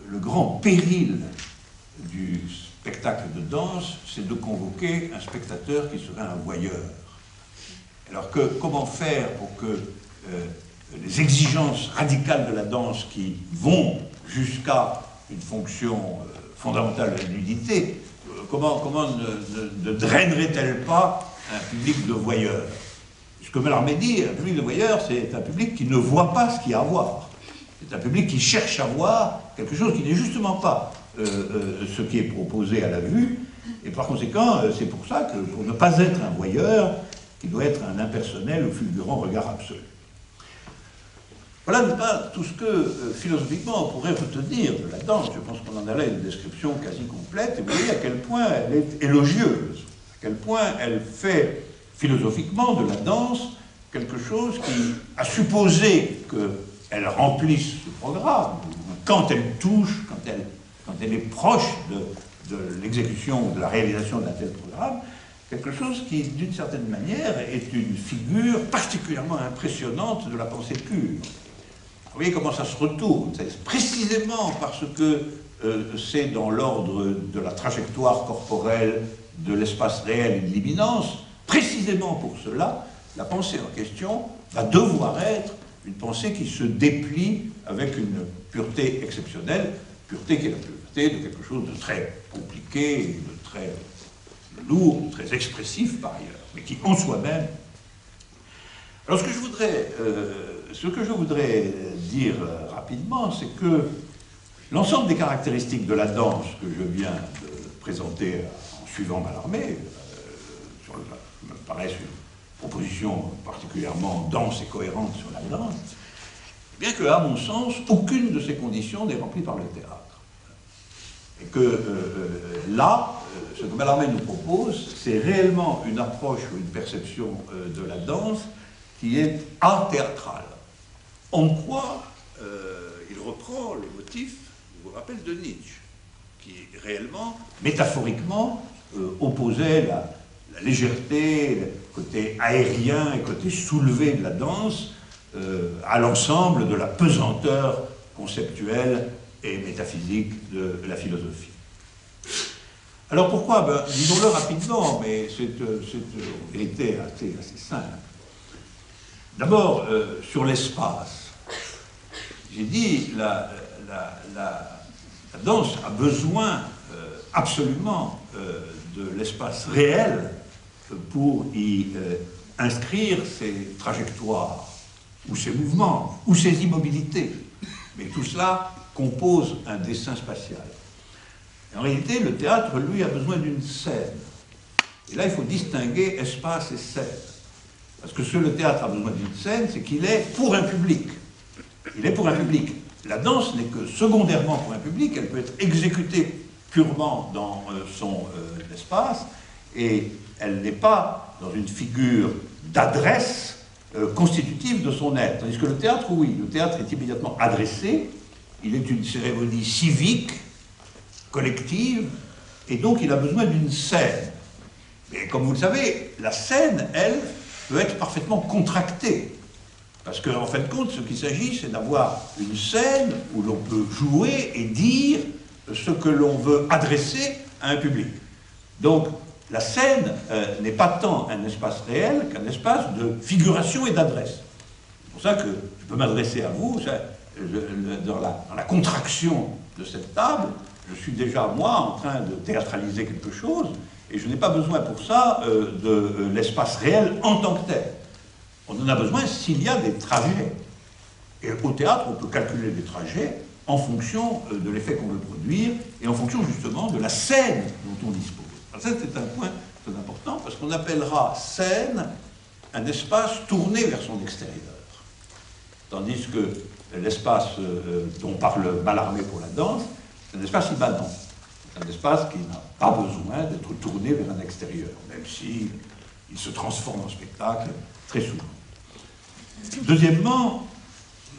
le grand péril du spectacle de danse, c'est de convoquer un spectateur qui serait un voyeur. Alors comment faire pour que les exigences radicales de la danse qui vont jusqu'à une fonction fondamentale de la nudité, comment ne drainerait-elle pas un public de voyeurs? Ce que Mallarmé dit, un public de voyeurs, c'est un public qui ne voit pas ce qu'il y a à voir. C'est un public qui cherche à voir quelque chose qui n'est justement pas ce qui est proposé à la vue, et par conséquent, c'est pour ça que pour ne pas être un voyeur, il doit être un impersonnel ou fulgurant regard absolu. Voilà tout ce que, philosophiquement, on pourrait retenir de la danse. Je pense qu'on en a là une description quasi complète, et vous voyez à quel point elle est élogieuse, à quel point elle fait, philosophiquement, de la danse quelque chose qui, à supposer qu'elle remplisse ce programme, quand elle touche, quand elle est proche de l'exécution, de la réalisation d'un tel programme, quelque chose qui, d'une certaine manière, est une figure particulièrement impressionnante de la pensée pure. Vous voyez comment ça se retourne, c'est précisément parce que c'est dans l'ordre de la trajectoire corporelle, de l'espace réel et de l'imminence, précisément pour cela, la pensée en question va devoir être une pensée qui se déplie avec une pureté exceptionnelle, pureté qui est la pureté de quelque chose de très compliqué, de très lourd, de très expressif par ailleurs, mais qui en soi-même. Alors ce que je voudrais dire rapidement, c'est que l'ensemble des caractéristiques de la danse que je viens de présenter en suivant Mallarmé, me paraissent une proposition particulièrement dense et cohérente sur la danse, bien que, à mon sens, aucune de ces conditions n'est remplie par le théâtre. Et que là, ce que Mallarmé nous propose, c'est réellement une approche ou une perception de la danse qui est athéâtrale. En quoi il reprend le motif, je vous rappelle, de Nietzsche, qui réellement, métaphoriquement, opposait la légèreté, le côté aérien et le côté soulevé de la danse à l'ensemble de la pesanteur conceptuelle et métaphysique de la philosophie. Alors pourquoi? Disons-le rapidement, mais c'est en vérité assez simple. D'abord, sur l'espace. J'ai dit, la danse a besoin absolument de l'espace réel pour y inscrire ses trajectoires, ou ses mouvements, ou ses immobilités. Mais tout cela compose un dessin spatial. Et en réalité, le théâtre, lui, a besoin d'une scène. Et là, il faut distinguer espace et scène. Parce que ce que le théâtre a besoin d'une scène, c'est qu'il est pour un public. Il est pour un public. La danse n'est que secondairement pour un public, elle peut être exécutée purement dans son espace, et elle n'est pas dans une figure d'adresse constitutive de son être. Tandis que le théâtre, oui, le théâtre est immédiatement adressé, il est une cérémonie civique, collective, et donc il a besoin d'une scène. Mais comme vous le savez, la scène, elle, peut être parfaitement contractée. Parce qu'en fin de compte, ce qu'il s'agit, c'est d'avoir une scène où l'on peut jouer et dire ce que l'on veut adresser à un public. Donc, la scène n'est pas tant un espace réel qu'un espace de figuration et d'adresse. C'est pour ça que je peux m'adresser à vous, dans la contraction de cette table, je suis déjà, moi, en train de théâtraliser quelque chose, et je n'ai pas besoin pour ça de l'espace réel en tant que tel. On en a besoin s'il y a des trajets. Et au théâtre, on peut calculer des trajets en fonction de l'effet qu'on veut produire et en fonction justement de la scène dont on dispose. Alors ça, c'est un point très important parce qu'on appellera scène un espace tourné vers son extérieur. Tandis que l'espace dont parle Mallarmé pour la danse, c'est un espace immanent. C'est un espace qui n'a pas besoin d'être tourné vers un extérieur, même si il se transforme en spectacle très souvent. Deuxièmement,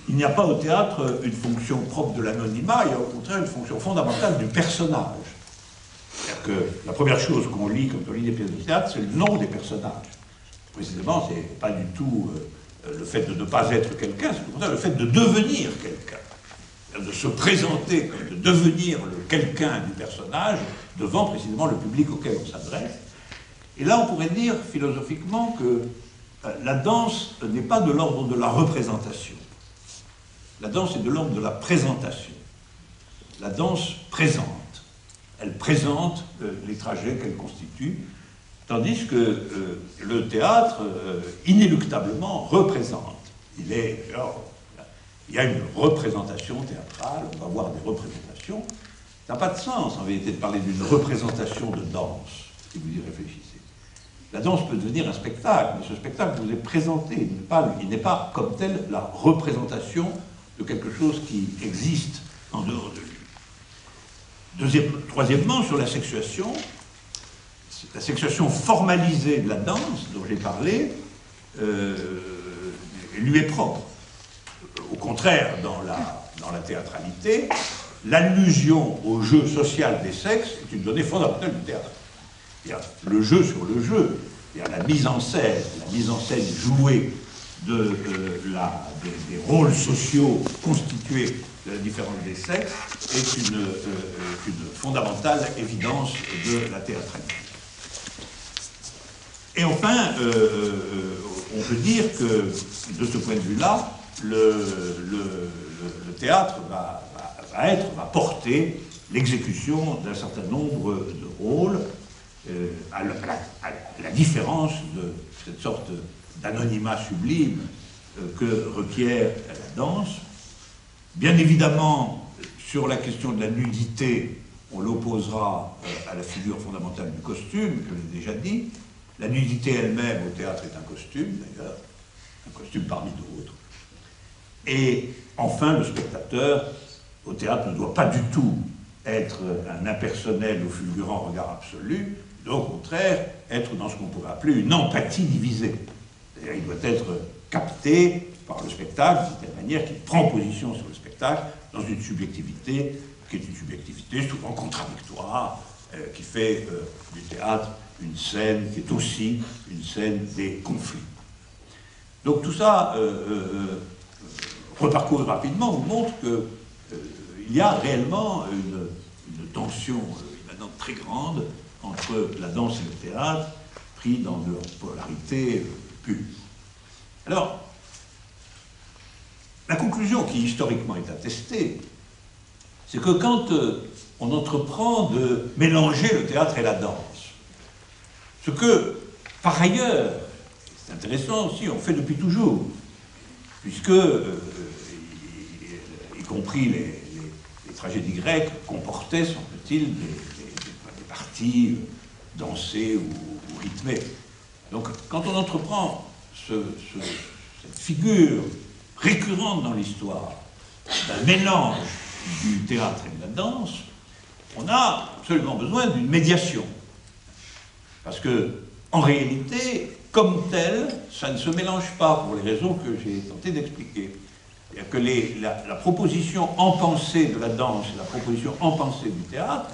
il n'y a pas au théâtre une fonction propre de l'anonymat, il y a au contraire une fonction fondamentale du personnage. C'est-à-dire que la première chose qu'on lit quand on lit des pièces de théâtre, c'est le nom des personnages. Précisément, c'est pas du tout le fait de ne pas être quelqu'un, c'est au contraire le fait de devenir quelqu'un. De se présenter comme de devenir le quelqu'un du personnage devant précisément le public auquel on s'adresse. Et là, on pourrait dire philosophiquement que la danse n'est pas de l'ordre de la représentation. La danse est de l'ordre de la présentation. La danse présente. Elle présente les trajets qu'elle constitue, tandis que le théâtre, inéluctablement, représente. Il y a une représentation théâtrale, on va voir des représentations. Ça n'a pas de sens, en vérité, de parler d'une représentation de danse, si vous y réfléchissez. La danse peut devenir un spectacle, mais ce spectacle vous est présenté. Il n'est pas, comme tel, la représentation de quelque chose qui existe en dehors de lui. Troisièmement, sur la sexuation formalisée de la danse, dont j'ai parlé, lui est propre. Au contraire, dans la théâtralité, l'allusion au jeu social des sexes est une donnée fondamentale du théâtre. Il y a le jeu sur le jeu, il y a la mise en scène jouée des rôles sociaux constitués de la différence des sexes est une fondamentale évidence de la théâtralité. Et enfin, on peut dire que, de ce point de vue-là, le théâtre va porter l'exécution d'un certain nombre de rôles, à la différence de cette sorte d'anonymat sublime que requiert la danse. Bien évidemment, sur la question de la nudité, on l'opposera à la figure fondamentale du costume, que j'ai déjà dit. La nudité elle-même au théâtre est un costume, d'ailleurs, un costume parmi d'autres. Et enfin, le spectateur, au théâtre, ne doit pas du tout être un impersonnel ou fulgurant regard absolu, il doit au contraire être dans ce qu'on pourrait appeler une empathie divisée. C'est-à-dire il doit être capté par le spectacle d'une telle manière qu'il prend position sur le spectacle dans une subjectivité qui est une subjectivité souvent contradictoire, qui fait du théâtre une scène qui est aussi une scène des conflits. Donc tout ça, reparcourir rapidement, vous montre qu'il y a réellement une tension maintenant très grande entre la danse et le théâtre, pris dans leur polarité pure. Alors, la conclusion qui historiquement est attestée, c'est que quand on entreprend de mélanger le théâtre et la danse, ce que, par ailleurs, c'est intéressant aussi, on fait depuis toujours, puisque, y compris les tragédies grecques, comportaient, semble-t-il, des parties dansé ou rythmé. Donc quand on entreprend cette figure récurrente dans l'histoire d'un mélange du théâtre et de la danse, on a absolument besoin d'une médiation. Parce que, en réalité, comme tel, ça ne se mélange pas pour les raisons que j'ai tenté d'expliquer. C'est-à-dire que la proposition en pensée de la danse et la proposition en pensée du théâtre,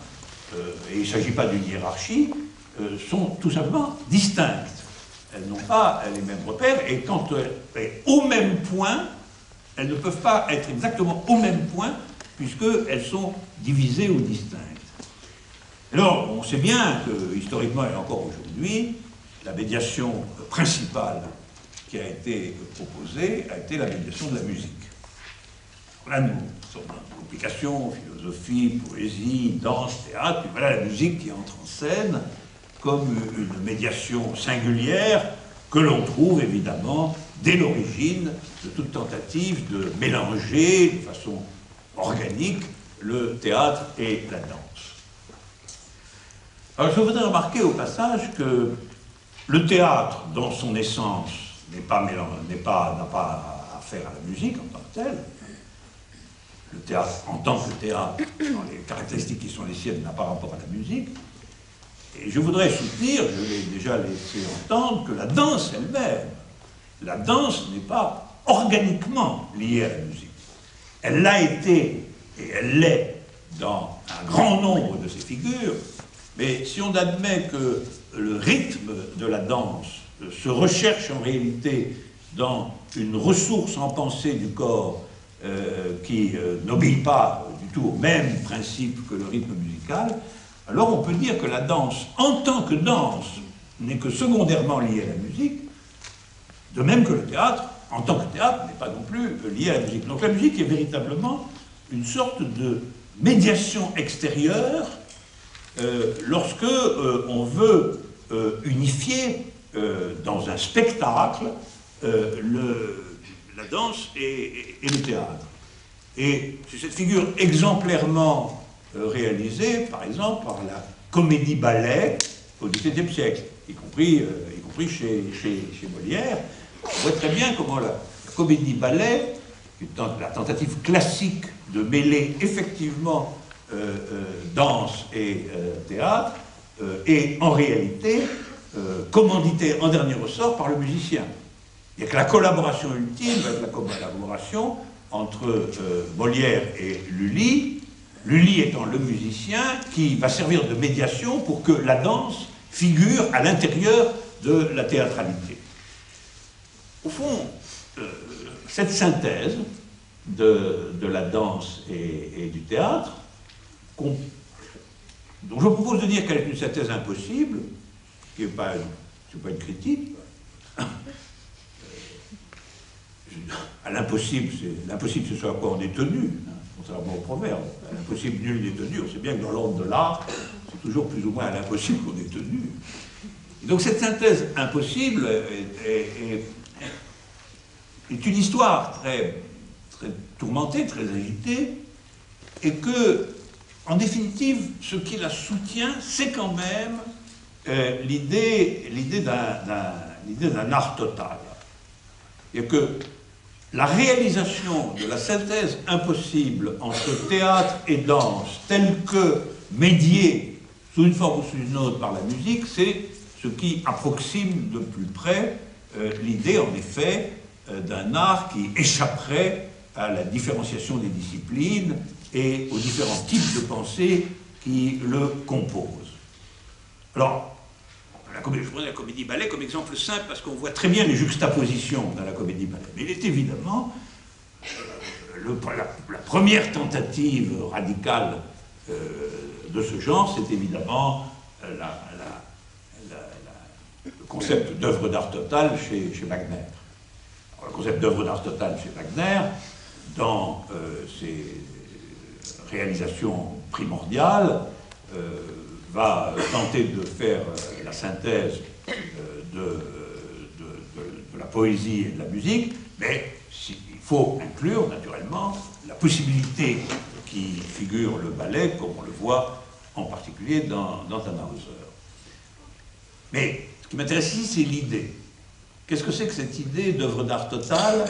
et il ne s'agit pas d'une hiérarchie, sont tout simplement distinctes. Elles n'ont pas les mêmes repères, et quand elles sont au même point, elles ne peuvent pas être exactement au même point, puisqu'elles sont divisées ou distinctes. Alors, on sait bien que, historiquement et encore aujourd'hui, la médiation principale qui a été proposée a été la médiation de la musique. Là, nous sommes dans complications, philosophie, poésie, danse, théâtre, puis voilà la musique qui entre en scène comme une médiation singulière que l'on trouve évidemment dès l'origine de toute tentative de mélanger de façon organique le théâtre et la danse. Alors je voudrais remarquer au passage que le théâtre, dans son essence, n'a pas affaire à la musique en tant que telle. Le théâtre, en tant que théâtre, dans les caractéristiques qui sont les siennes, n'a pas rapport à la musique. Et je voudrais soutenir, je l'ai déjà laissé entendre, que la danse elle-même, la danse n'est pas organiquement liée à la musique. Elle l'a été, et elle l'est, dans un grand nombre de ses figures, mais si on admet que le rythme de la danse se recherche en réalité dans une ressource en pensée du corps qui n'obéit pas du tout au même principe que le rythme musical, alors on peut dire que la danse, en tant que danse, n'est que secondairement liée à la musique, de même que le théâtre, en tant que théâtre, n'est pas non plus lié à la musique. Donc la musique est véritablement une sorte de médiation extérieure lorsque on veut unifier dans un spectacle la danse et le théâtre. Et c'est cette figure exemplairement réalisée, par exemple, par la comédie-ballet au XVIIe siècle, y compris chez Molière. On voit très bien comment la comédie-ballet, la tentative classique de mêler effectivement danse et théâtre, est en réalité commanditée en dernier ressort par le musicien. Il y a que la collaboration ultime va être la collaboration entre Molière et Lully, Lully étant le musicien qui va servir de médiation pour que la danse figure à l'intérieur de la théâtralité. Au fond, cette synthèse de la danse et du théâtre, dont je propose de dire qu'elle est une synthèse impossible, qui n'est pas une critique, à l'impossible, c'est ce à quoi on est tenu, hein, contrairement au proverbe. À l'impossible, nul n'est tenu. On sait bien que dans l'ordre de l'art, c'est toujours plus ou moins à l'impossible qu'on est tenu. Et donc cette synthèse impossible est une histoire très tourmentée, très agitée, et que, en définitive, ce qui la soutient, c'est quand même l'idée d'un art total. Et que la réalisation de la synthèse impossible entre théâtre et danse, telle que médiée sous une forme ou sous une autre par la musique, c'est ce qui approxime de plus près l'idée, en effet, d'un art qui échapperait à la différenciation des disciplines et aux différents types de pensée qui le composent. Alors, je prends la comédie-ballet comme exemple simple parce qu'on voit très bien les juxtapositions dans la comédie-ballet. Mais il est évidemment la première tentative radicale de ce genre, c'est évidemment le concept d'œuvre d'art totale chez Wagner. Alors, le concept d'œuvre d'art totale chez Wagner, dans ses réalisations primordiales, va tenter de faire la synthèse de la poésie et de la musique, mais il faut inclure naturellement la possibilité qui figure le ballet, comme on le voit en particulier dans Tannhäuser. Mais ce qui m'intéresse ici, c'est l'idée. Qu'est-ce que c'est que cette idée d'œuvre d'art totale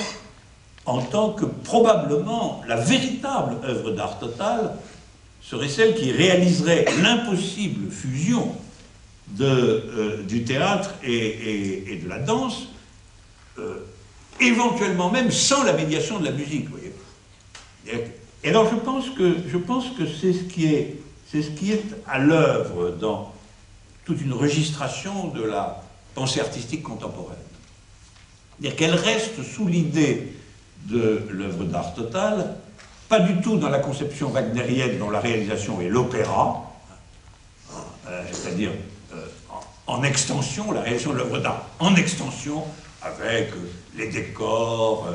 en tant que probablement la véritable œuvre d'art totale serait celle qui réaliserait l'impossible fusion du théâtre et de la danse, éventuellement même sans la médiation de la musique, vous voyez. Et alors je pense que c'est ce qui est à l'œuvre dans toute une registration de la pensée artistique contemporaine. C'est-à-dire qu'elle reste sous l'idée de l'œuvre d'art totale, pas du tout dans la conception wagnérienne dont la réalisation est l'opéra, c'est-à-dire en extension, la réalisation de l'œuvre d'art en extension, avec les décors,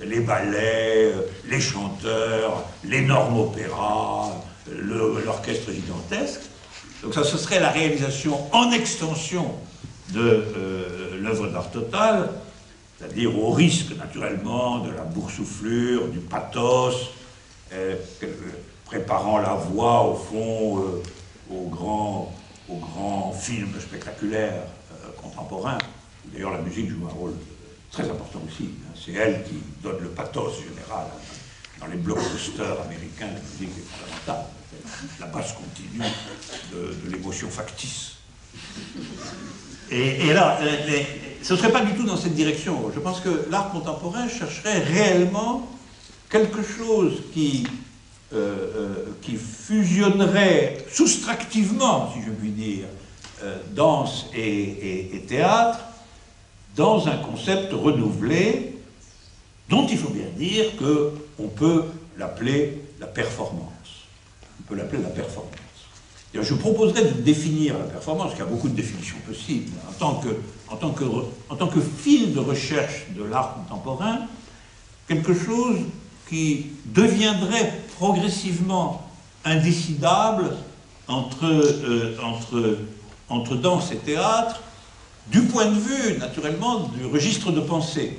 les ballets, les chanteurs, l'énorme opéra, l'orchestre gigantesque. Donc ça, ce serait la réalisation en extension de l'œuvre d'art totale, c'est-à-dire au risque, naturellement, de la boursouflure, du pathos, préparant la voie, au fond, aux grands films spectaculaires contemporains. D'ailleurs, la musique joue un rôle très important aussi. C'est elle qui donne le pathos général. Dans les blockbusters américains, la musique est fondamentale. La base continue de l'émotion factice. Et là, ce ne serait pas du tout dans cette direction. Je pense que l'art contemporain chercherait réellement quelque chose qui fusionnerait soustractivement, si je puis dire, danse et théâtre, dans un concept renouvelé, dont il faut bien dire qu'on peut l'appeler la performance. On peut l'appeler la performance. Et je proposerais de définir la performance, parce qu'il y a beaucoup de définitions possibles, en tant que fil de recherche de l'art contemporain, quelque chose qui deviendrait progressivement indécidable entre danse et théâtre, du point de vue, naturellement, du registre de pensée.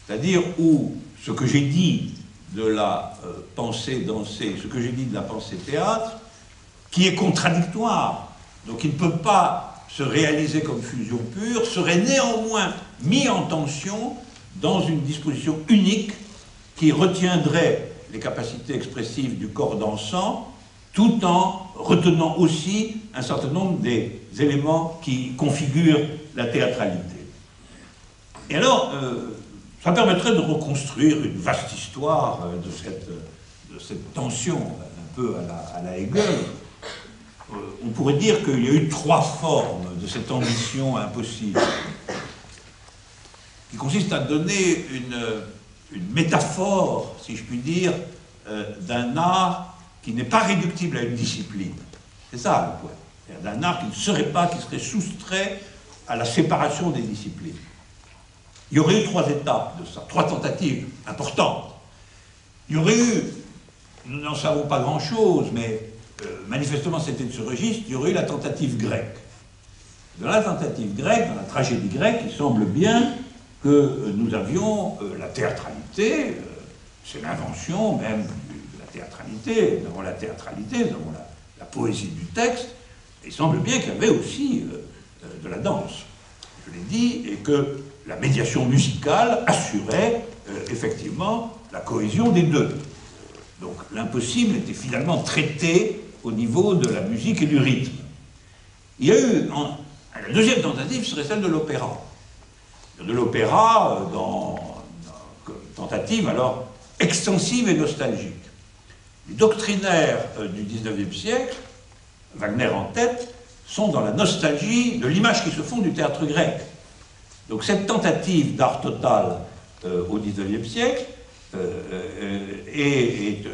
C'est-à-dire où ce que j'ai dit de la pensée dansée, ce que j'ai dit de la pensée théâtre, qui est contradictoire, donc il ne peut pas se réaliser comme fusion pure, serait néanmoins mis en tension dans une disposition unique qui retiendrait les capacités expressives du corps dansant, tout en retenant aussi un certain nombre des éléments qui configurent la théâtralité. Et alors, ça permettrait de reconstruire une vaste histoire de cette tension, un peu à la Hegel. On pourrait dire qu'il y a eu trois formes de cette ambition impossible, qui consiste à donner une métaphore, si je puis dire, d'un art qui n'est pas réductible à une discipline. C'est ça le point. C'est-à-dire d'un art qui ne serait pas, qui serait soustrait à la séparation des disciplines. Il y aurait eu trois étapes de ça, trois tentatives importantes. Il y aurait eu, nous n'en savons pas grand-chose, mais manifestement c'était de ce registre, il y aurait eu la tentative grecque. Dans la tentative grecque, dans la tragédie grecque, il semble bien que nous avions la théâtralité, c'est l'invention même de la théâtralité, nous avons la théâtralité, nous avons la poésie du texte, et il semble bien qu'il y avait aussi de la danse, je l'ai dit, et que la médiation musicale assurait effectivement la cohésion des deux. Donc l'impossible était finalement traité au niveau de la musique et du rythme. Il y a eu, la deuxième tentative serait celle de l'opéra. De l'opéra dans tentative alors extensive et nostalgique. Les doctrinaires du XIXe siècle, Wagner en tête, sont dans la nostalgie de l'image qui se font du théâtre grec. Donc cette tentative d'art total au XIXe siècle est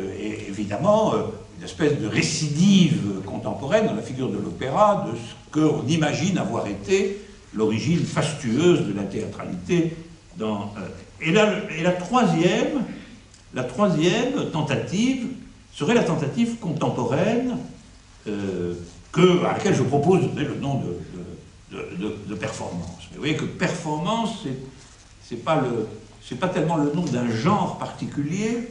évidemment une espèce de récidive contemporaine dans la figure de l'opéra de ce qu'on imagine avoir été l'origine fastueuse de la théâtralité. Et la troisième tentative serait la tentative contemporaine à laquelle je propose de donner le nom de performance. Mais vous voyez que performance, c'est pas tellement le nom d'un genre particulier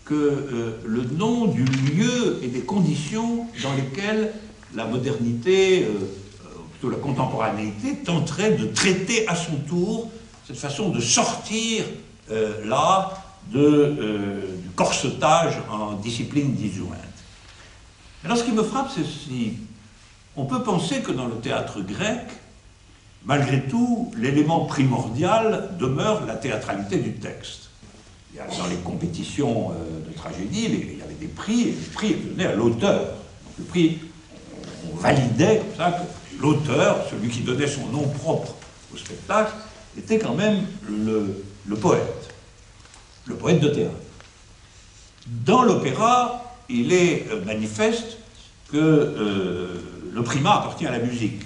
que le nom du lieu et des conditions dans lesquelles la modernité, plutôt la contemporanéité, tenterait de traiter à son tour cette façon de sortir l'art du corsetage en discipline disjointe. Alors ce qui me frappe, c'est ceci. On peut penser que dans le théâtre grec, malgré tout, l'élément primordial demeure la théâtralité du texte. Dans les compétitions de tragédie, il y avait des prix, et les prix étaient donnés à l'auteur. Donc le prix, on validait comme ça que l'auteur, celui qui donnait son nom propre au spectacle, était quand même le poète de théâtre. Dans l'opéra, il est manifeste que le primat appartient à la musique.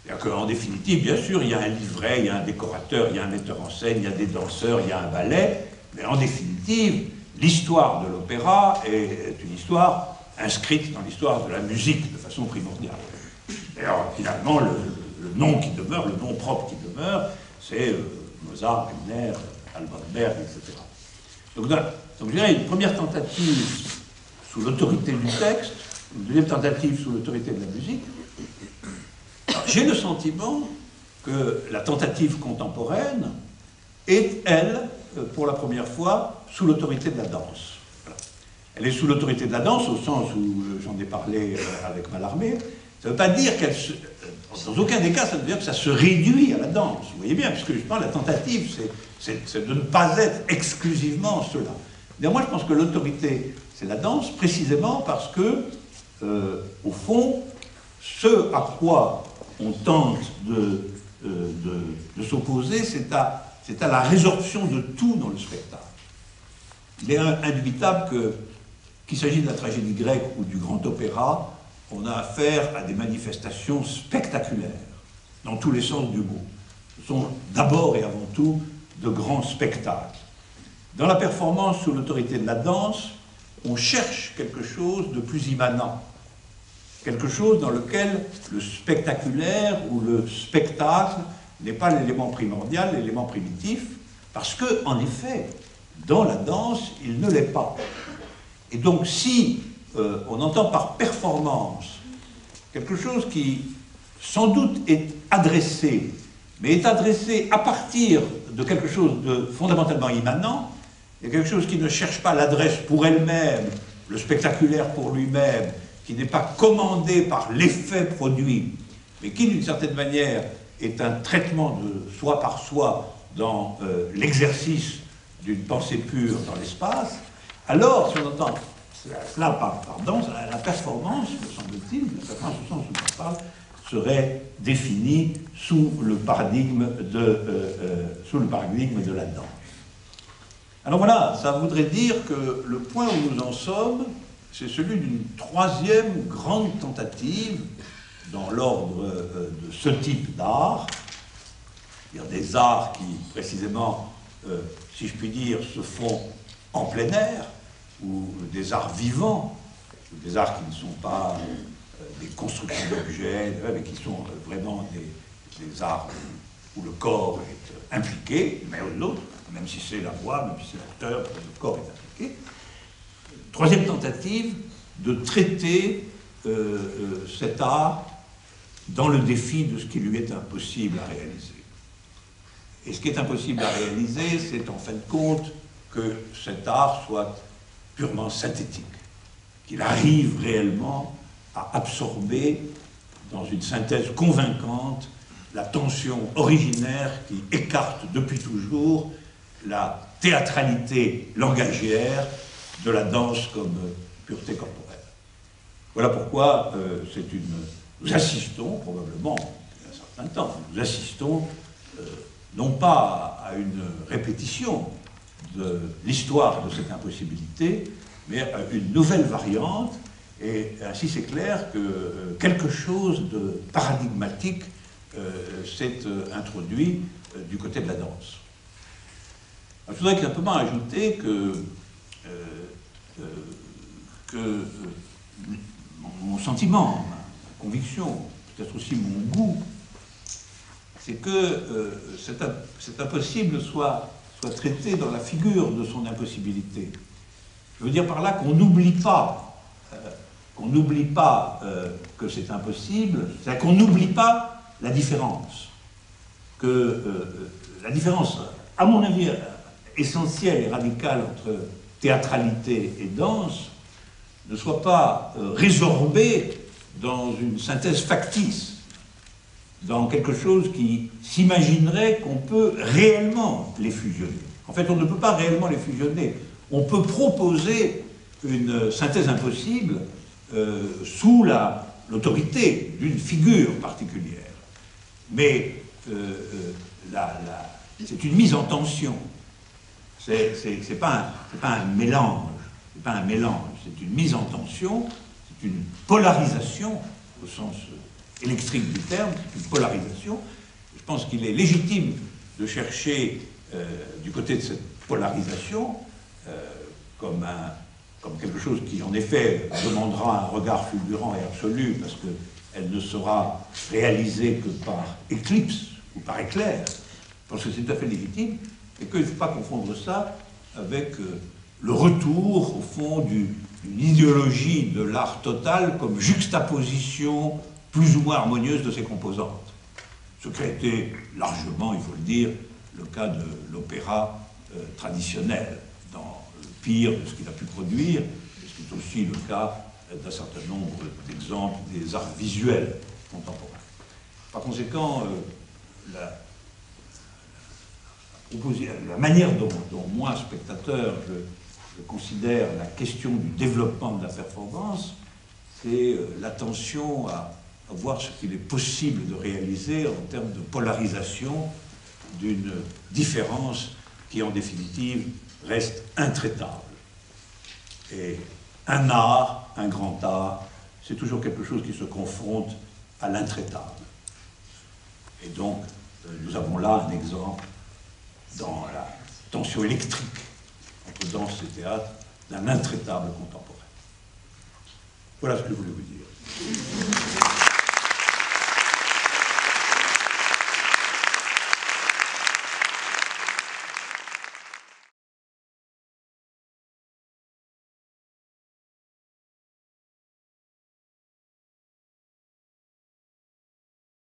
C'est-à-dire qu'en définitive, bien sûr, il y a un livret, il y a un décorateur, il y a un metteur en scène, il y a des danseurs, il y a un ballet, mais en définitive, l'histoire de l'opéra est une histoire inscrite dans l'histoire de la musique de façon primordiale. D'ailleurs, finalement, le nom qui demeure, le nom propre qui demeure, c'est Mozart, Wagner, Alban Berg, etc. Donc je dirais une première tentative sous l'autorité du texte, une deuxième tentative sous l'autorité de la musique. J'ai le sentiment que la tentative contemporaine est, elle, pour la première fois, sous l'autorité de la danse. Voilà. Elle est sous l'autorité de la danse au sens où j'en ai parlé avec Mallarmé. Ça ne veut pas dire qu'elle se... Dans aucun des cas, ça veut dire que ça se réduit à la danse. Vous voyez bien, puisque justement la tentative, c'est de ne pas être exclusivement cela. Néanmoins, je pense que l'autorité, c'est la danse, précisément parce que, au fond, ce à quoi on tente de s'opposer, c'est à la résorption de tout dans le spectacle. Il est indubitable qu'il s'agisse de la tragédie grecque ou du grand opéra, on a affaire à des manifestations spectaculaires, dans tous les sens du mot. Ce sont d'abord et avant tout de grands spectacles. Dans la performance sous l'autorité de la danse, on cherche quelque chose de plus immanent, quelque chose dans lequel le spectaculaire ou le spectacle n'est pas l'élément primordial, l'élément primitif, parce que, en effet, dans la danse, il ne l'est pas. Et donc, si on entend par performance quelque chose qui, sans doute, est adressé, mais est adressé à partir de quelque chose de fondamentalement immanent, et quelque chose qui ne cherche pas l'adresse pour elle-même, le spectaculaire pour lui-même, qui n'est pas commandé par l'effet produit, mais qui, d'une certaine manière, est un traitement de soi par soi dans l'exercice d'une pensée pure dans l'espace, alors, si on entend cela par danse, la performance, me semble-t-il, la performance au sens où on parle, serait définie sous le paradigme de la danse. Alors voilà, ça voudrait dire que le point où nous en sommes, c'est celui d'une troisième grande tentative dans l'ordre de ce type d'art, c'est-à-dire des arts qui, précisément, si je puis dire, se font en plein air, ou des arts vivants, ou des arts qui ne sont pas des constructions d'objets, mais qui sont vraiment des arts où le corps est impliqué, mais l'autre, même si c'est la voix, même si c'est l'acteur, le corps est impliqué. Troisième tentative, de traiter cet art dans le défi de ce qui lui est impossible à réaliser. Et ce qui est impossible à réaliser, c'est en fin de compte que cet art soit purement synthétique, qu'il arrive réellement à absorber dans une synthèse convaincante la tension originaire qui écarte depuis toujours la théâtralité langagière de la danse comme pureté corporelle. Voilà pourquoi nous assistons, probablement, il y a un certain temps, nous assistons non pas à une répétition de l'histoire de cette impossibilité, mais à une nouvelle variante, et ainsi c'est clair que quelque chose de paradigmatique s'est introduit du côté de la danse. Alors, je voudrais simplement ajouter que mon sentiment, ma conviction, peut-être aussi mon goût, c'est que cet impossible soit traité dans la figure de son impossibilité. Je veux dire par là qu'on n'oublie pas qu'on n'oublie pas que c'est impossible, c'est qu'on n'oublie pas la différence. La différence, à mon avis, essentielle et radicale entre théâtralité et danse ne soit pas résorbée dans une synthèse factice, dans quelque chose qui s'imaginerait qu'on peut réellement les fusionner. En fait, on ne peut pas réellement les fusionner. On peut proposer une synthèse impossible sous l'autorité d'une figure particulière. Mais c'est une mise en tension. C'est pas un mélange. C'est pas un mélange. C'est une mise en tension. C'est une polarisation au sens électrique du terme. C'est une polarisation. Je pense qu'il est légitime de chercher du côté de cette polarisation comme quelque chose qui, en effet, demandera un regard fulgurant et absolu, parce qu'elle ne sera réalisée que par éclipse ou par éclair. Je pense que c'est tout à fait légitime, et qu'il ne faut pas confondre ça avec le retour, au fond, d'une idéologie de l'art total comme juxtaposition plus ou moins harmonieuse de ses composantes. Ce qui a été largement, il faut le dire, le cas de l'opéra traditionnel, dans le pire de ce qu'il a pu produire, et ce qui est aussi le cas d'un certain nombre d'exemples des arts visuels contemporains. Par conséquent, la manière dont moi, spectateur, je considère la question du développement de la performance, c'est l'attention à voir ce qu'il est possible de réaliser en termes de polarisation d'une différence qui, en définitive, reste intraitable. Et un art, un grand art, c'est toujours quelque chose qui se confronte à l'intraitable. Et donc, nous avons là un exemple dans la tension électrique entre danse et théâtre d'un intraitable contemporain. Voilà ce que je voulais vous dire.